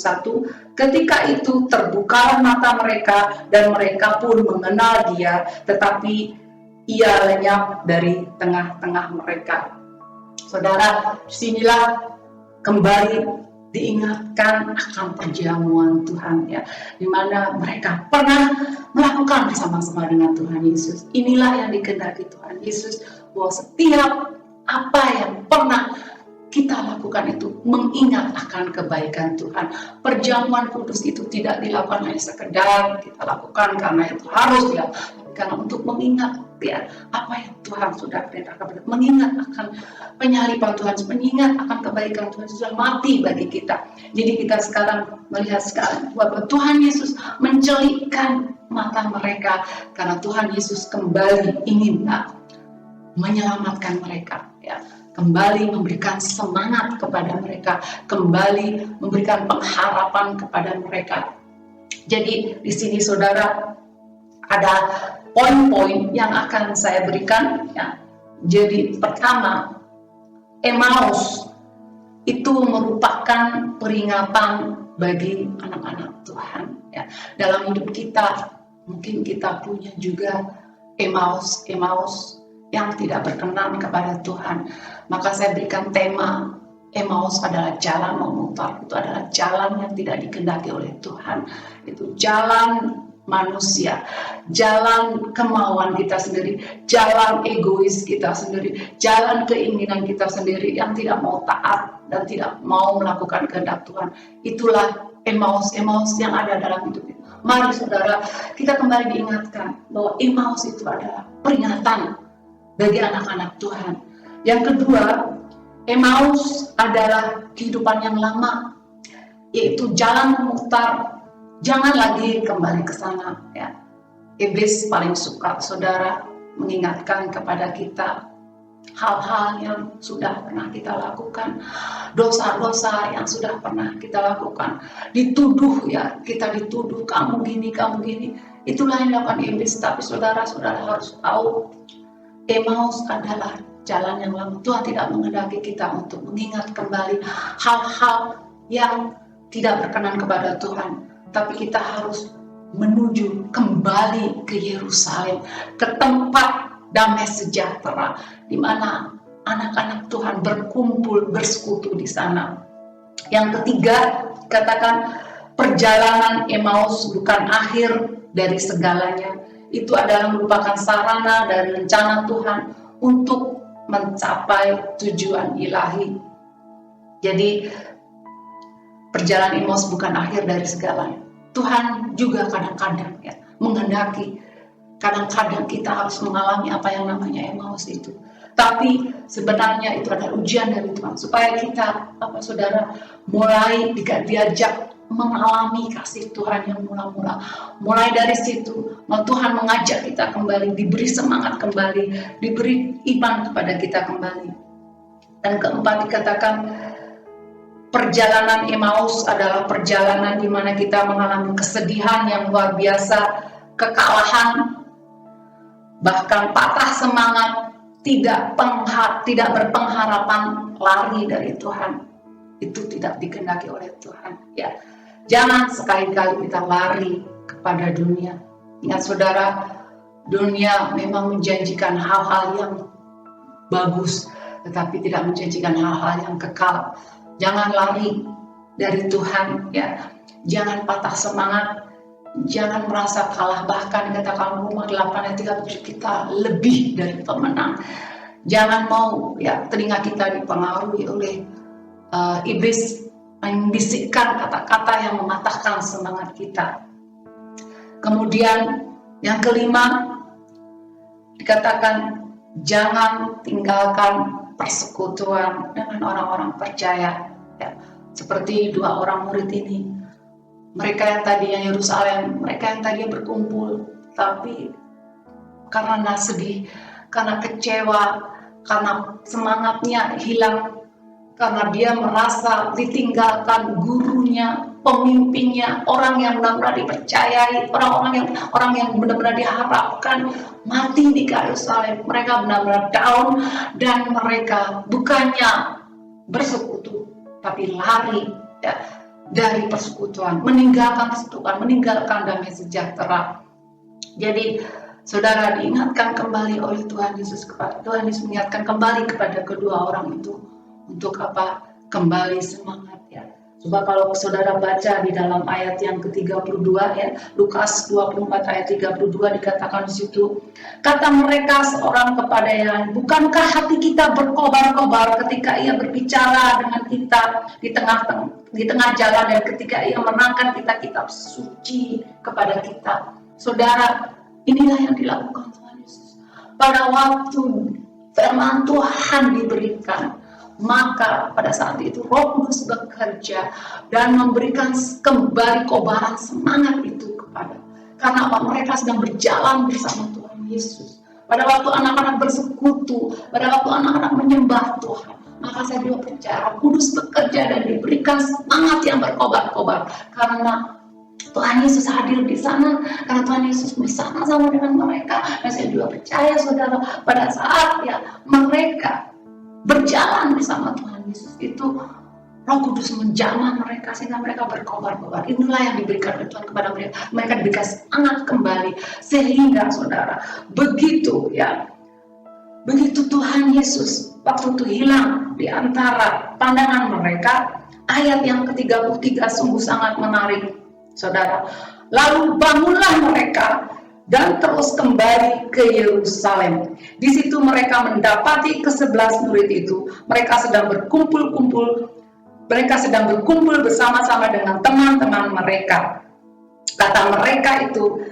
ketika itu terbukalah mata mereka dan mereka pun mengenal dia, tetapi ia lenyap dari tengah-tengah mereka. Saudara, disinilah kembali diingatkan akan perjamuan Tuhan, ya, di mana mereka pernah melakukan bersama-sama dengan Tuhan Yesus. Inilah yang dikehendaki Tuhan Yesus, bahwa setiap apa yang pernah kita lakukan itu mengingat akan kebaikan Tuhan. Perjamuan kudus itu tidak dilakukan hanya sekedar kita lakukan karena itu harus dilakukan, karena untuk mengingat apa yang Tuhan sudah perintahkan, mengingat akan penyaliban Tuhan, mengingat akan kebaikan Tuhan sudah mati bagi kita. Jadi kita sekarang melihat sekarang bahwa Tuhan Yesus mencelikkan mata mereka karena Tuhan Yesus kembali ingin menyelamatkan mereka, ya, kembali memberikan semangat kepada mereka, kembali memberikan pengharapan kepada mereka. Jadi di sini saudara ada poin-poin yang akan saya berikan, ya. Jadi pertama, Emmaus itu merupakan peringatan bagi anak-anak Tuhan, ya. Dalam hidup kita mungkin kita punya juga Emmaus yang tidak berkenan kepada Tuhan. Maka saya berikan tema Emmaus adalah jalan memutar, itu adalah jalan yang tidak dikehendaki oleh Tuhan. Itu jalan manusia, jalan kemauan kita sendiri, jalan egois kita sendiri, jalan keinginan kita sendiri yang tidak mau taat dan tidak mau melakukan kehendak Tuhan. Itulah Emmaus yang ada dalam hidup kita. Mari saudara, kita kembali diingatkan bahwa Emmaus itu adalah peringatan bagi anak-anak Tuhan. Yang kedua, Emmaus adalah kehidupan yang lama, yaitu jalan memutar. Jangan lagi kembali ke sana, ya. Iblis paling suka saudara mengingatkan kepada kita hal-hal yang sudah pernah kita lakukan, dosa-dosa yang sudah pernah kita lakukan, dituduh, ya, kita dituduh kamu gini. Itulah yang dilakukan iblis. Tapi saudara harus tahu, Emmaus adalah jalan yang lama. Tuhan tidak menghendaki kita untuk mengingat kembali hal-hal yang tidak berkenan kepada Tuhan, tapi kita harus menuju kembali ke Yerusalem, ke tempat damai sejahtera, di mana anak-anak Tuhan berkumpul, bersekutu di sana. Yang ketiga, katakan perjalanan Emmaus bukan akhir dari segalanya. Itu adalah merupakan sarana dari rencana Tuhan untuk mencapai tujuan ilahi. Jadi perjalanan Emmaus bukan akhir dari segalanya. Tuhan juga kadang-kadang, ya, menghendaki, kadang-kadang kita harus mengalami apa yang namanya Emmaus itu. Tapi sebenarnya itu adalah ujian dari Tuhan supaya kita, saudara, mulai diajak mengalami kasih Tuhan yang mula-mula. Mulai dari situ, Tuhan mengajak kita kembali, diberi semangat kembali, diberi iman kepada kita kembali. Dan keempat dikatakan, perjalanan Emmaus adalah perjalanan di mana kita mengalami kesedihan yang luar biasa, kekalahan, bahkan patah semangat, tidak berpengharapan, lari dari Tuhan. Itu tidak dikehendaki oleh Tuhan, ya. Jangan sekali-kali kita lari kepada dunia. Ingat saudara, dunia memang menjanjikan hal-hal yang bagus, tetapi tidak menjanjikan hal-hal yang kekal. Jangan lari dari Tuhan, ya. Jangan patah semangat, jangan merasa kalah. Bahkan dikatakan Roma 8 ayat 37, kita lebih dari pemenang. Jangan mau, ya, telinga kita dipengaruhi oleh iblis membisikkan kata-kata yang mematahkan semangat kita. Kemudian yang kelima dikatakan jangan tinggalkan persekutuan dengan orang-orang percaya. Ya, seperti dua orang murid ini, mereka yang tadinya Yerusalem, mereka yang tadinya berkumpul, tapi karena sedih, karena kecewa, karena semangatnya hilang, karena dia merasa ditinggalkan gurunya, pemimpinnya, orang yang benar-benar dipercayai, orang yang benar-benar diharapkan mati di Yerusalem. Mereka benar-benar down dan mereka bukannya bersekutu, tapi lari ya, dari persekutuan, meninggalkan persekutuan, meninggalkan damai sejahtera. Jadi saudara diingatkan kembali oleh Tuhan Yesus mengingatkan kembali kepada kedua orang itu untuk apa? Kembali semangat ya. Coba kalau saudara baca di dalam ayat yang ke-32 ya, Lukas 24 ayat 32 dikatakan di situ, kata mereka seorang kepada yang lain, bukankah hati kita berkobar-kobar ketika ia berbicara dengan kita di tengah jalan dan ketika ia menerangkan kitab suci kepada kita. Saudara, inilah yang dilakukan Tuhan Yesus. Pada waktu firman Tuhan diberikan, maka pada saat itu Roh Kudus bekerja dan memberikan kembali kobaran semangat itu karena apa? Mereka sedang berjalan bersama Tuhan Yesus. Pada waktu anak-anak bersekutu, pada waktu anak-anak menyembah Tuhan, maka saya juga percaya Roh Kudus bekerja dan diberikan semangat yang berkobar-kobar karena Tuhan Yesus hadir di sana, karena Tuhan Yesus bersama-sama dengan mereka. Dan saya juga percaya saudara, pada saat ya mereka berjalan bersama Tuhan Yesus itu, Roh Kudus menjamah mereka sehingga mereka berkobar-kobar. Inilah yang diberikan oleh Tuhan kepada mereka. Mereka diberikan semangat kembali sehingga saudara, begitu Tuhan Yesus waktu itu hilang di antara pandangan mereka. Ayat yang ke-33 sungguh sangat menarik, saudara. Lalu bangunlah mereka dan terus kembali ke Yerusalem. Di situ mereka mendapati ke-11 murid itu. Mereka sedang berkumpul bersama-sama dengan teman-teman mereka. Kata mereka itu,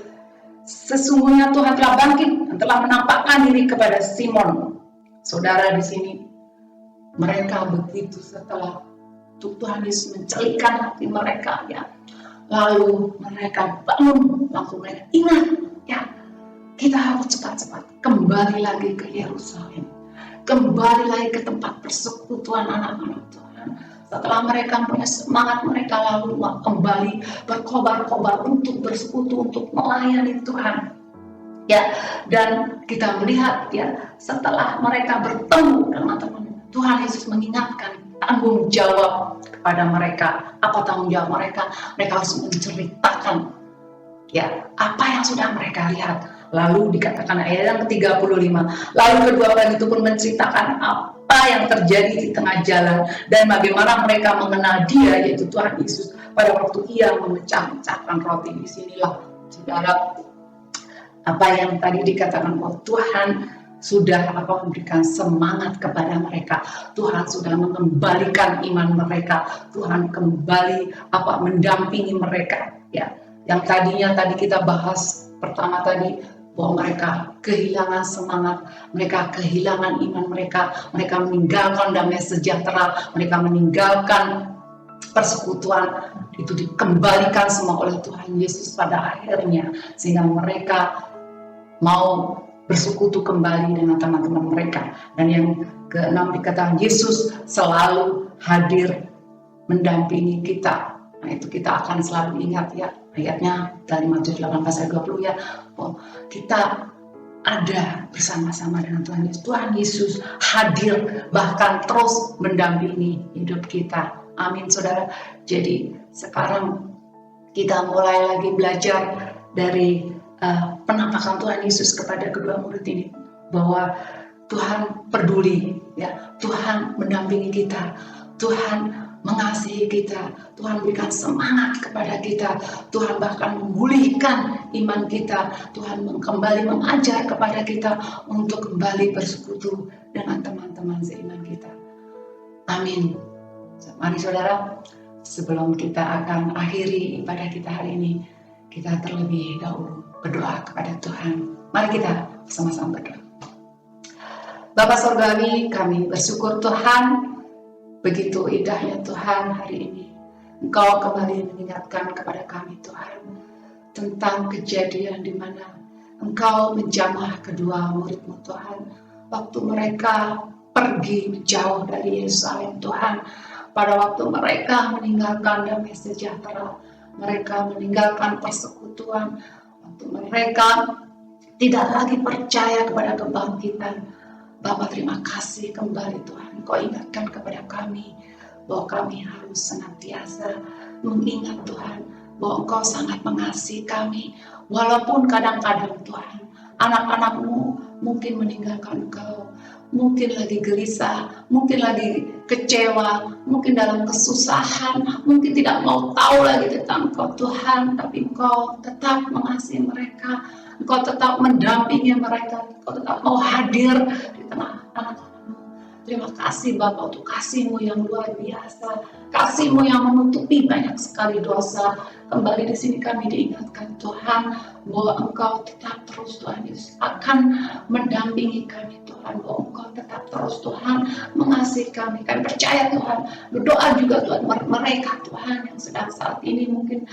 sesungguhnya Tuhan telah bangkit dan telah menampakkan diri kepada Simon. Saudara, di sini mereka begitu setelah Tuhan Yesus mencelikkan hati mereka ya. Lalu mereka bangun, langsung mereka ingat ya, kita harus cepat-cepat kembali lagi ke Yerusalem, kembali lagi ke tempat persekutuan anak-anak Tuhan. Setelah mereka punya semangat, mereka lalu kembali berkobar-kobar untuk bersekutu, untuk melayani Tuhan. Ya, dan kita melihat ya, setelah mereka bertemu dengan teman, Tuhan Yesus mengingatkan tanggung jawab kepada mereka. Apa tanggung jawab mereka? Mereka harus menceritakan ya apa yang sudah mereka lihat. Lalu dikatakan ayat yang ke-35, lalu kedua orang itu pun menceritakan apa yang terjadi di tengah jalan dan bagaimana mereka mengenal Dia, yaitu Tuhan Yesus, pada waktu Ia memecah-mecahkan roti. Di sinilah saudara, apa yang tadi dikatakan bahwa Tuhan sudah memberikan semangat kepada mereka. Tuhan sudah mengembalikan iman mereka. Tuhan kembali mendampingi mereka ya. Yang tadinya tadi kita bahas pertama tadi bahwa mereka kehilangan semangat, mereka kehilangan iman mereka meninggalkan damai sejahtera, mereka meninggalkan persekutuan, itu dikembalikan semua oleh Tuhan Yesus pada akhirnya, sehingga mereka mau bersekutu kembali dengan teman-teman mereka. Dan yang ke-6 dikatakan Yesus selalu hadir mendampingi kita. Nah, itu kita akan selalu ingat ya, ayatnya dari Matius 18:20 ya, bahwa kita ada bersama-sama dengan Tuhan Yesus. Tuhan Yesus hadir bahkan terus mendampingi hidup kita. Amin saudara. Jadi sekarang kita mulai lagi belajar dari penampakan Tuhan Yesus kepada kedua murid ini, bahwa Tuhan peduli ya, Tuhan mendampingi kita, Tuhan mengasihi kita, Tuhan berikan semangat kepada kita, Tuhan bahkan memulihkan iman kita, Tuhan kembali mengajar kepada kita untuk kembali bersekutu dengan teman-teman seiman kita. Amin. Mari saudara, Sebelum kita akan akhiri ibadah kita hari ini, kita terlebih dahulu berdoa kepada Tuhan. Mari kita sama-sama berdoa. Bapa Surgawi, kami bersyukur Tuhan, begitu indahnya Tuhan hari ini. Engkau kembali mengingatkan kepada kami Tuhan, tentang kejadian di mana Engkau menjamah kedua murid-Mu Tuhan, waktu mereka pergi menjauh dari Yerusalem Tuhan. Pada waktu mereka meninggalkan damai sejahtera, mereka meninggalkan persekutuan, waktu mereka tidak lagi percaya kepada kebangkitan. Bapa, terima kasih kembali Tuhan, Kau ingatkan kepada kami bahwa kami harus senantiasa mengingat Tuhan bahwa Engkau sangat mengasihi kami, walaupun kadang-kadang Tuhan anak-anak-Mu mungkin meninggalkan Engkau, mungkin lagi gelisah, mungkin lagi kecewa, mungkin dalam kesusahan, mungkin tidak mau tahu lagi tentang Engkau Tuhan, tapi Engkau tetap mengasihi mereka, Engkau tetap mendampingi mereka, Engkau tetap mau hadir di tengah anak-anak-Mu. Terima kasih Bapa untuk kasih-Mu yang luar biasa, kasih-Mu yang menutupi banyak sekali dosa. Kembali di sini kami diingatkan Tuhan bahwa Engkau tetap terus Tuhan Yesus akan mendampingi kami Tuhan, bahwa Engkau tetap terus Tuhan mengasihi kami. Kami percaya Tuhan, berdoa juga Tuhan mereka Tuhan yang sedang saat ini mungkin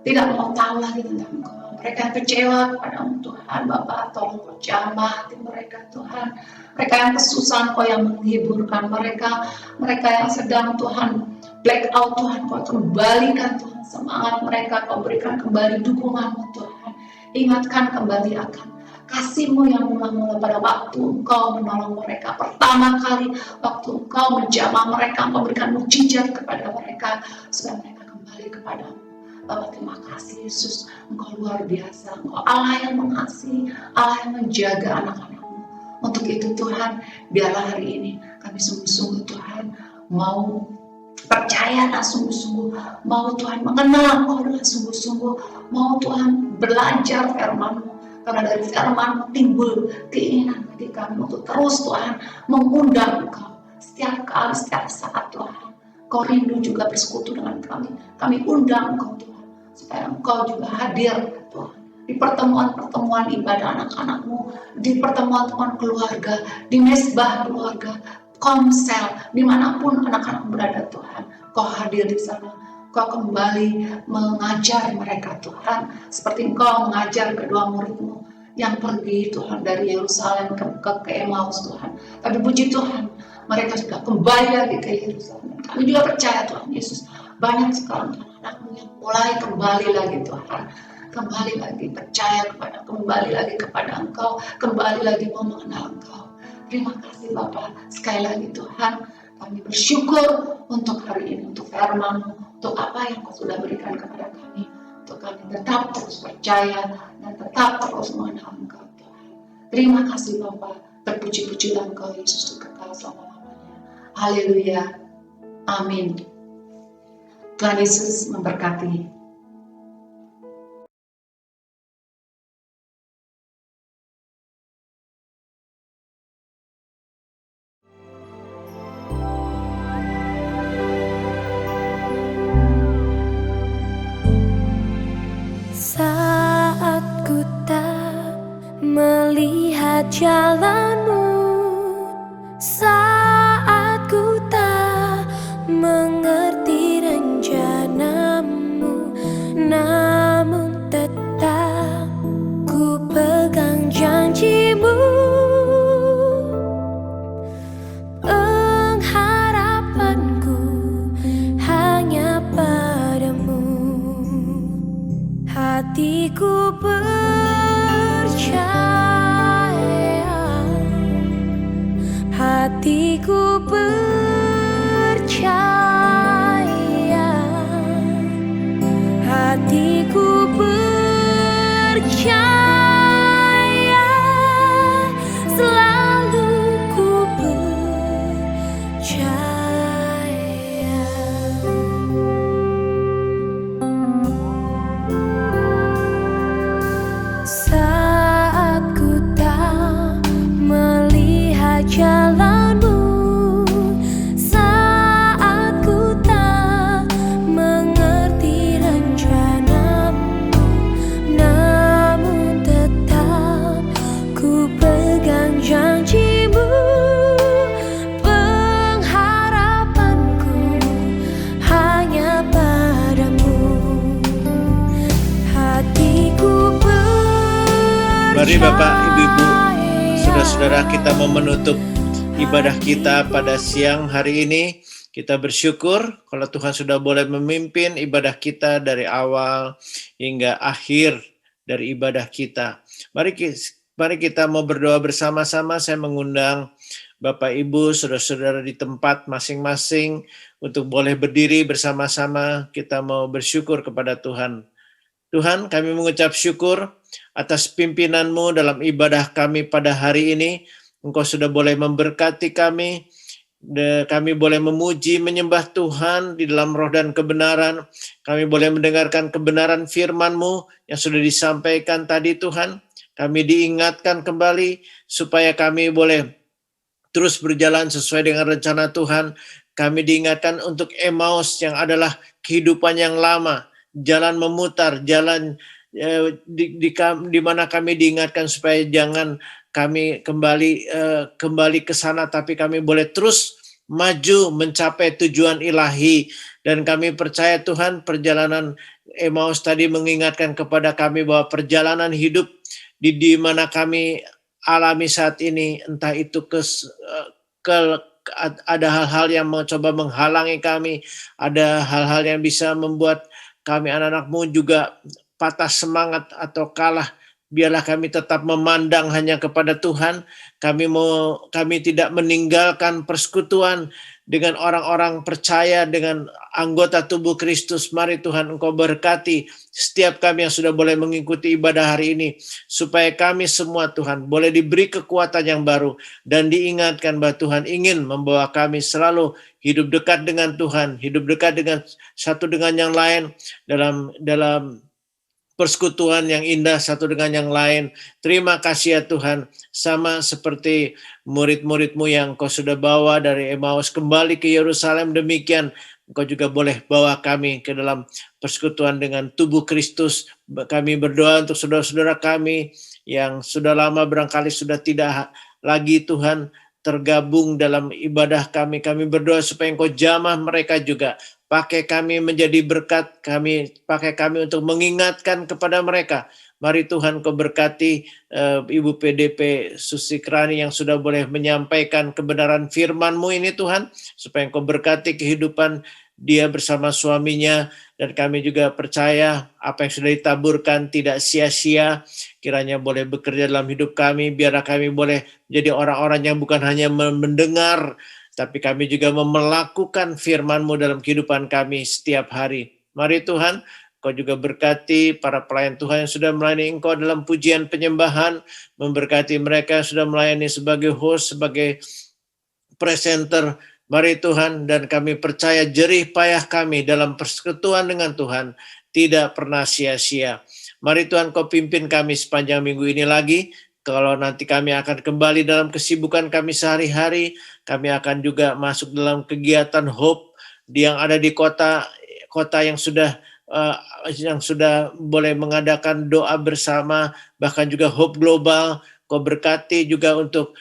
tidak mau tahu lagi tentang Engkau. Mereka kecewa kepada Tuhan, Bapak tolong Kau jamah hati mereka Tuhan. Mereka yang kesusahan Kau yang menghiburkan mereka. Mereka yang sedang Tuhan black out Tuhan, Kau kembalikan Tuhan semangat mereka, Kau berikan kembali dukungan-Mu Tuhan. Ingatkan kembali akan kasih-Mu yang mula-mula pada waktu Engkau menolong mereka pertama kali, waktu Engkau menjamah mereka, Engkau berikan mukjizat kepada mereka supaya mereka kembali kepada-Mu. Bapak, terima kasih Yesus, Engkau luar biasa, Engkau Allah yang mengasihi, Allah yang menjaga anak-anak-Mu. Untuk itu Tuhan, biarlah hari ini kami sungguh-sungguh Tuhan mau percaya dan sungguh-sungguh, mau Tuhan mengenal Engkau dengan sungguh-sungguh, mau Tuhan belajar firman-Mu, karena dari firman-Mu timbul keinginan bagi kami untuk terus Tuhan mengundang Engkau setiap kali, setiap saat Tuhan. Kau rindu juga bersekutu dengan kami. Kami undang Engkau Tuhan, supaya Engkau juga hadir Tuhan di pertemuan-pertemuan ibadah anak-anak-Mu, di pertemuan-pertemuan keluarga, di mesbah keluarga, komsel, dimanapun anak-anak berada Tuhan. Kau hadir di sana. Kau kembali mengajar mereka Tuhan, seperti Engkau mengajar kedua murid-Mu yang pergi Tuhan dari Yerusalem ke Emmaus Tuhan. Tapi puji Tuhan, mereka sudah kembali lagi ke Yerusalem. Kami juga percaya Tuhan Yesus, banyak sekarang anak-anak-Mu yang mulai kembali lagi Tuhan, kembali lagi percaya kembali lagi kepada Engkau, kembali lagi mau mengenal Engkau. Terima kasih Bapak, sekali lagi Tuhan, kami bersyukur untuk hari ini, untuk firman-Mu, untuk apa yang Kau sudah berikan kepada kami, untuk kami tetap terus percaya dan tetap terus mengenal Engkau Tuhan. Terima kasih Bapak, terpuji-pujilah Engkau Yesus kekal selama-lamanya. Haleluya, amin. Tuhan Yesus memberkati. Saat ku tak melihat jalanmu, saat ku tak mengerti rencanamu, namun tetap ku pegang janjimu. Pengharapanku hanya padamu. Hatiku percaya, hatiku percaya, hatiku percaya, selalu ku percaya. Mari Bapak, Ibu-ibu, saudara-saudara, kita mau menutup ibadah kita pada siang hari ini. Kita bersyukur kalau Tuhan sudah boleh memimpin ibadah kita dari awal hingga akhir dari ibadah kita. Mari kita mau berdoa bersama-sama. Saya mengundang Bapak Ibu, saudara-saudara di tempat masing-masing untuk boleh berdiri bersama-sama. Kita mau bersyukur kepada Tuhan. Tuhan, kami mengucap syukur atas pimpinan-Mu dalam ibadah kami pada hari ini. Engkau sudah boleh memberkati kami. Kami boleh memuji, menyembah Tuhan di dalam roh dan kebenaran. Kami boleh mendengarkan kebenaran firman-Mu yang sudah disampaikan tadi Tuhan. Kami diingatkan kembali supaya kami boleh terus berjalan sesuai dengan rencana Tuhan. Kami diingatkan untuk Emmaus yang adalah kehidupan yang lama. Jalan memutar, jalan di mana kami diingatkan supaya jangan kami kembali ke sana, tapi kami boleh terus maju mencapai tujuan ilahi. Dan kami percaya Tuhan, perjalanan Emmaus tadi mengingatkan kepada kami bahwa perjalanan hidup di mana kami alami saat ini, entah itu ada hal-hal yang mencoba menghalangi kami, ada hal-hal yang bisa membuat kami anak-anak-Mu juga patah semangat atau kalah. Biarlah kami tetap memandang hanya kepada Tuhan. Kami tidak meninggalkan persekutuan dengan orang-orang percaya, dengan anggota tubuh Kristus. Mari Tuhan Engkau berkati setiap kami yang sudah boleh mengikuti ibadah hari ini, supaya kami semua Tuhan boleh diberi kekuatan yang baru dan diingatkan bahwa Tuhan ingin membawa kami selalu hidup dekat dengan Tuhan, hidup dekat dengan satu dengan yang lain dalam persekutuan yang indah satu dengan yang lain. Terima kasih ya Tuhan, sama seperti murid-murid-Mu yang Kau sudah bawa dari Emmaus kembali ke Yerusalem, demikian Engkau juga boleh bawa kami ke dalam persekutuan dengan tubuh Kristus. Kami berdoa untuk saudara-saudara kami yang sudah lama barangkali sudah tidak lagi Tuhan tergabung dalam ibadah kami. Kami berdoa supaya Engkau jamah mereka juga. Pakai kami menjadi berkat, pakai kami untuk mengingatkan kepada mereka. Mari Tuhan Kau berkati Ibu PDP Susi Krani yang sudah boleh menyampaikan kebenaran firman-Mu ini Tuhan, supaya Engkau berkati kehidupan dia bersama suaminya, dan kami juga percaya apa yang sudah ditaburkan tidak sia-sia, kiranya boleh bekerja dalam hidup kami. Biarlah kami boleh menjadi orang-orang yang bukan hanya mendengar, tapi kami juga melakukan firman-Mu dalam kehidupan kami setiap hari. Mari Tuhan, Kau juga berkati para pelayan Tuhan yang sudah melayani Engkau dalam pujian penyembahan, memberkati mereka yang sudah melayani sebagai host, sebagai presenter. Mari Tuhan, dan kami percaya jerih payah kami dalam persekutuan dengan Tuhan tidak pernah sia-sia. Mari Tuhan Kau pimpin kami sepanjang minggu ini lagi. Kalau nanti kami akan kembali dalam kesibukan kami sehari-hari, kami akan juga masuk dalam kegiatan Hope yang ada di kota yang sudah boleh mengadakan doa bersama, bahkan juga Hope Global. Kau berkati juga untuk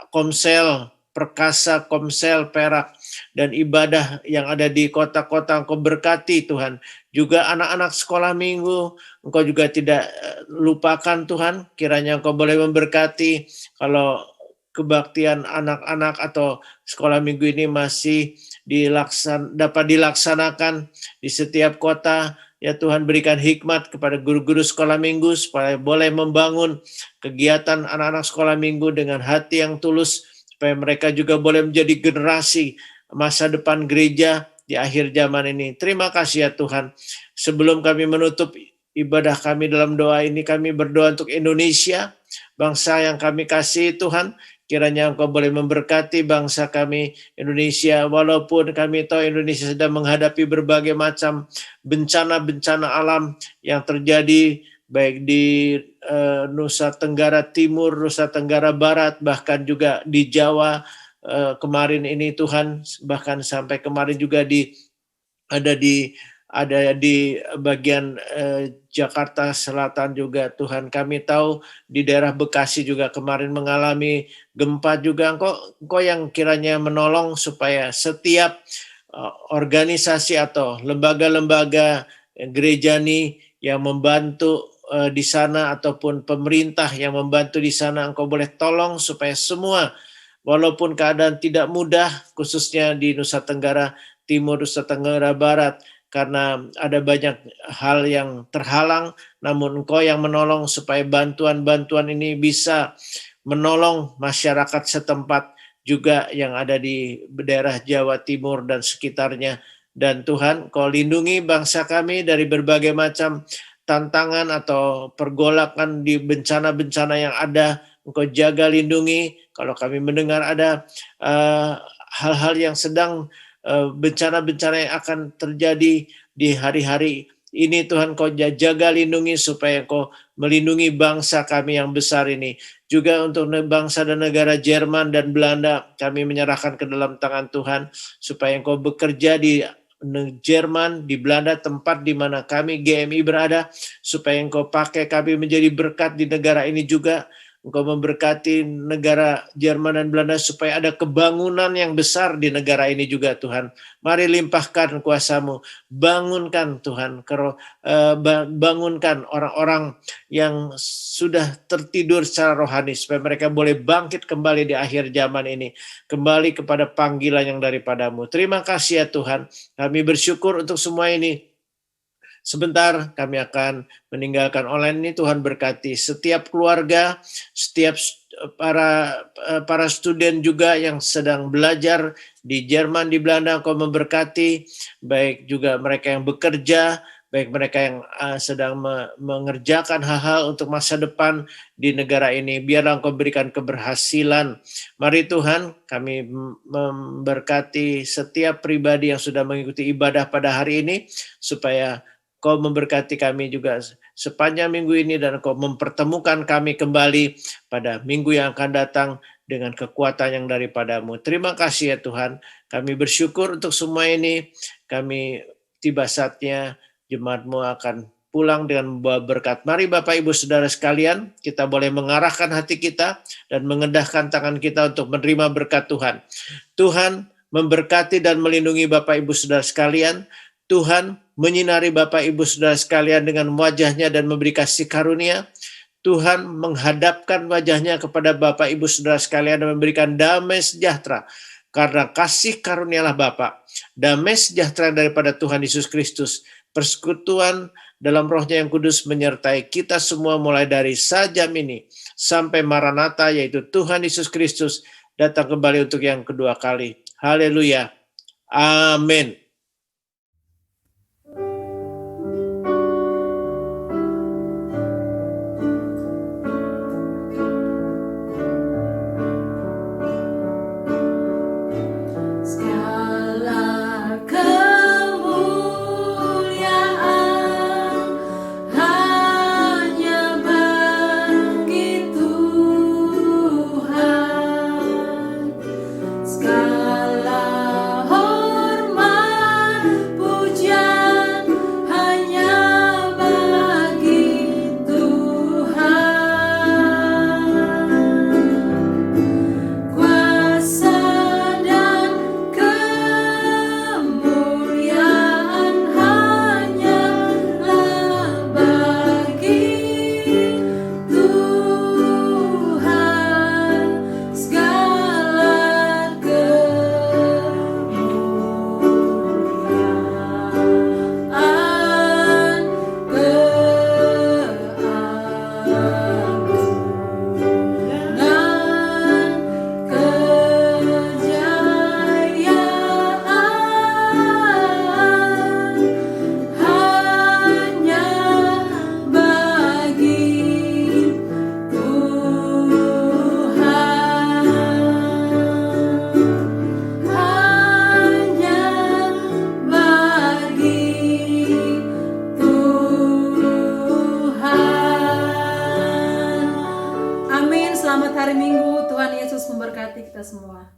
Komsel Perkasa, Komsel Perak, dan ibadah yang ada di kota-kota. Engkau berkati Tuhan. Juga anak-anak sekolah minggu, Engkau juga tidak lupakan Tuhan. Kiranya Engkau boleh memberkati kalau kebaktian anak-anak atau sekolah minggu ini masih dapat dilaksanakan di setiap kota. Ya Tuhan, berikan hikmat kepada guru-guru sekolah minggu supaya boleh membangun kegiatan anak-anak sekolah minggu dengan hati yang tulus, supaya mereka juga boleh menjadi generasi masa depan gereja di akhir zaman ini. Terima kasih ya Tuhan. Sebelum kami menutup ibadah kami dalam doa ini, kami berdoa untuk Indonesia, bangsa yang kami kasih Tuhan. Kiranya Engkau boleh memberkati bangsa kami Indonesia, walaupun kami tahu Indonesia sedang menghadapi berbagai macam bencana-bencana alam yang terjadi, baik di Nusa Tenggara Timur, Nusa Tenggara Barat, bahkan juga di Jawa kemarin ini Tuhan, bahkan sampai kemarin juga ada di bagian Jakarta Selatan juga Tuhan. Kami tahu di daerah Bekasi juga kemarin mengalami gempa juga. Engkau yang kiranya menolong supaya setiap organisasi atau lembaga-lembaga gereja yang membantu di sana ataupun pemerintah yang membantu di sana, Engkau boleh tolong supaya semua, walaupun keadaan tidak mudah, khususnya di Nusa Tenggara Timur, Nusa Tenggara Barat, karena ada banyak hal yang terhalang, namun Engkau yang menolong supaya bantuan-bantuan ini bisa menolong masyarakat setempat juga yang ada di daerah Jawa Timur dan sekitarnya. Dan Tuhan, Kau lindungi bangsa kami dari berbagai macam tantangan atau pergolakan di bencana-bencana yang ada. Engkau jaga lindungi. Kalau kami mendengar ada hal-hal yang sedang bencana-bencana yang akan terjadi di hari-hari ini, Tuhan, Kau jaga lindungi supaya Kau melindungi bangsa kami yang besar ini. Juga untuk bangsa dan negara Jerman dan Belanda, kami menyerahkan ke dalam tangan Tuhan, supaya Engkau bekerja di Jerman, di Belanda, tempat di mana kami GMI berada, supaya Engkau pakai kami menjadi berkat di negara ini juga. Engkau memberkati negara Jerman dan Belanda supaya ada kebangunan yang besar di negara ini juga, Tuhan. Mari limpahkan kuasa-Mu, bangunkan Tuhan, bangunkan orang-orang yang sudah tertidur secara rohani supaya mereka boleh bangkit kembali di akhir zaman ini, kembali kepada panggilan yang daripada-Mu. Terima kasih ya Tuhan, kami bersyukur untuk semua ini. Sebentar kami akan meninggalkan online ini. Tuhan berkati setiap keluarga, setiap para student juga yang sedang belajar di Jerman, di Belanda. Engkau memberkati, baik juga mereka yang bekerja, baik mereka yang sedang mengerjakan hal-hal untuk masa depan di negara ini. Biarlah Engkau berikan keberhasilan. Mari Tuhan, kami memberkati setiap pribadi yang sudah mengikuti ibadah pada hari ini, supaya Kau memberkati kami juga sepanjang minggu ini, dan Kau mempertemukan kami kembali pada minggu yang akan datang dengan kekuatan yang daripada-Mu. Terima kasih ya Tuhan. Kami bersyukur untuk semua ini. Kami tiba saatnya jemaat-Mu akan pulang dengan membawa berkat. Mari Bapak Ibu Saudara sekalian, kita boleh mengarahkan hati kita dan mengendahkan tangan kita untuk menerima berkat Tuhan. Tuhan memberkati dan melindungi Bapak Ibu Saudara sekalian. Tuhan menyinari Bapak Ibu Saudara sekalian dengan wajahnya dan memberi kasih karunia. Tuhan menghadapkan wajahnya kepada Bapak Ibu Saudara sekalian dan memberikan damai sejahtera. Karena kasih karunialah Bapa, damai sejahtera daripada Tuhan Yesus Kristus, persekutuan dalam Roh-Nya yang kudus menyertai kita semua mulai dari sajam ini sampai Maranatha, yaitu Tuhan Yesus Kristus datang kembali untuk yang kedua kali. Haleluya. Amin. Selamat hari Minggu, Tuhan Yesus memberkati kita semua.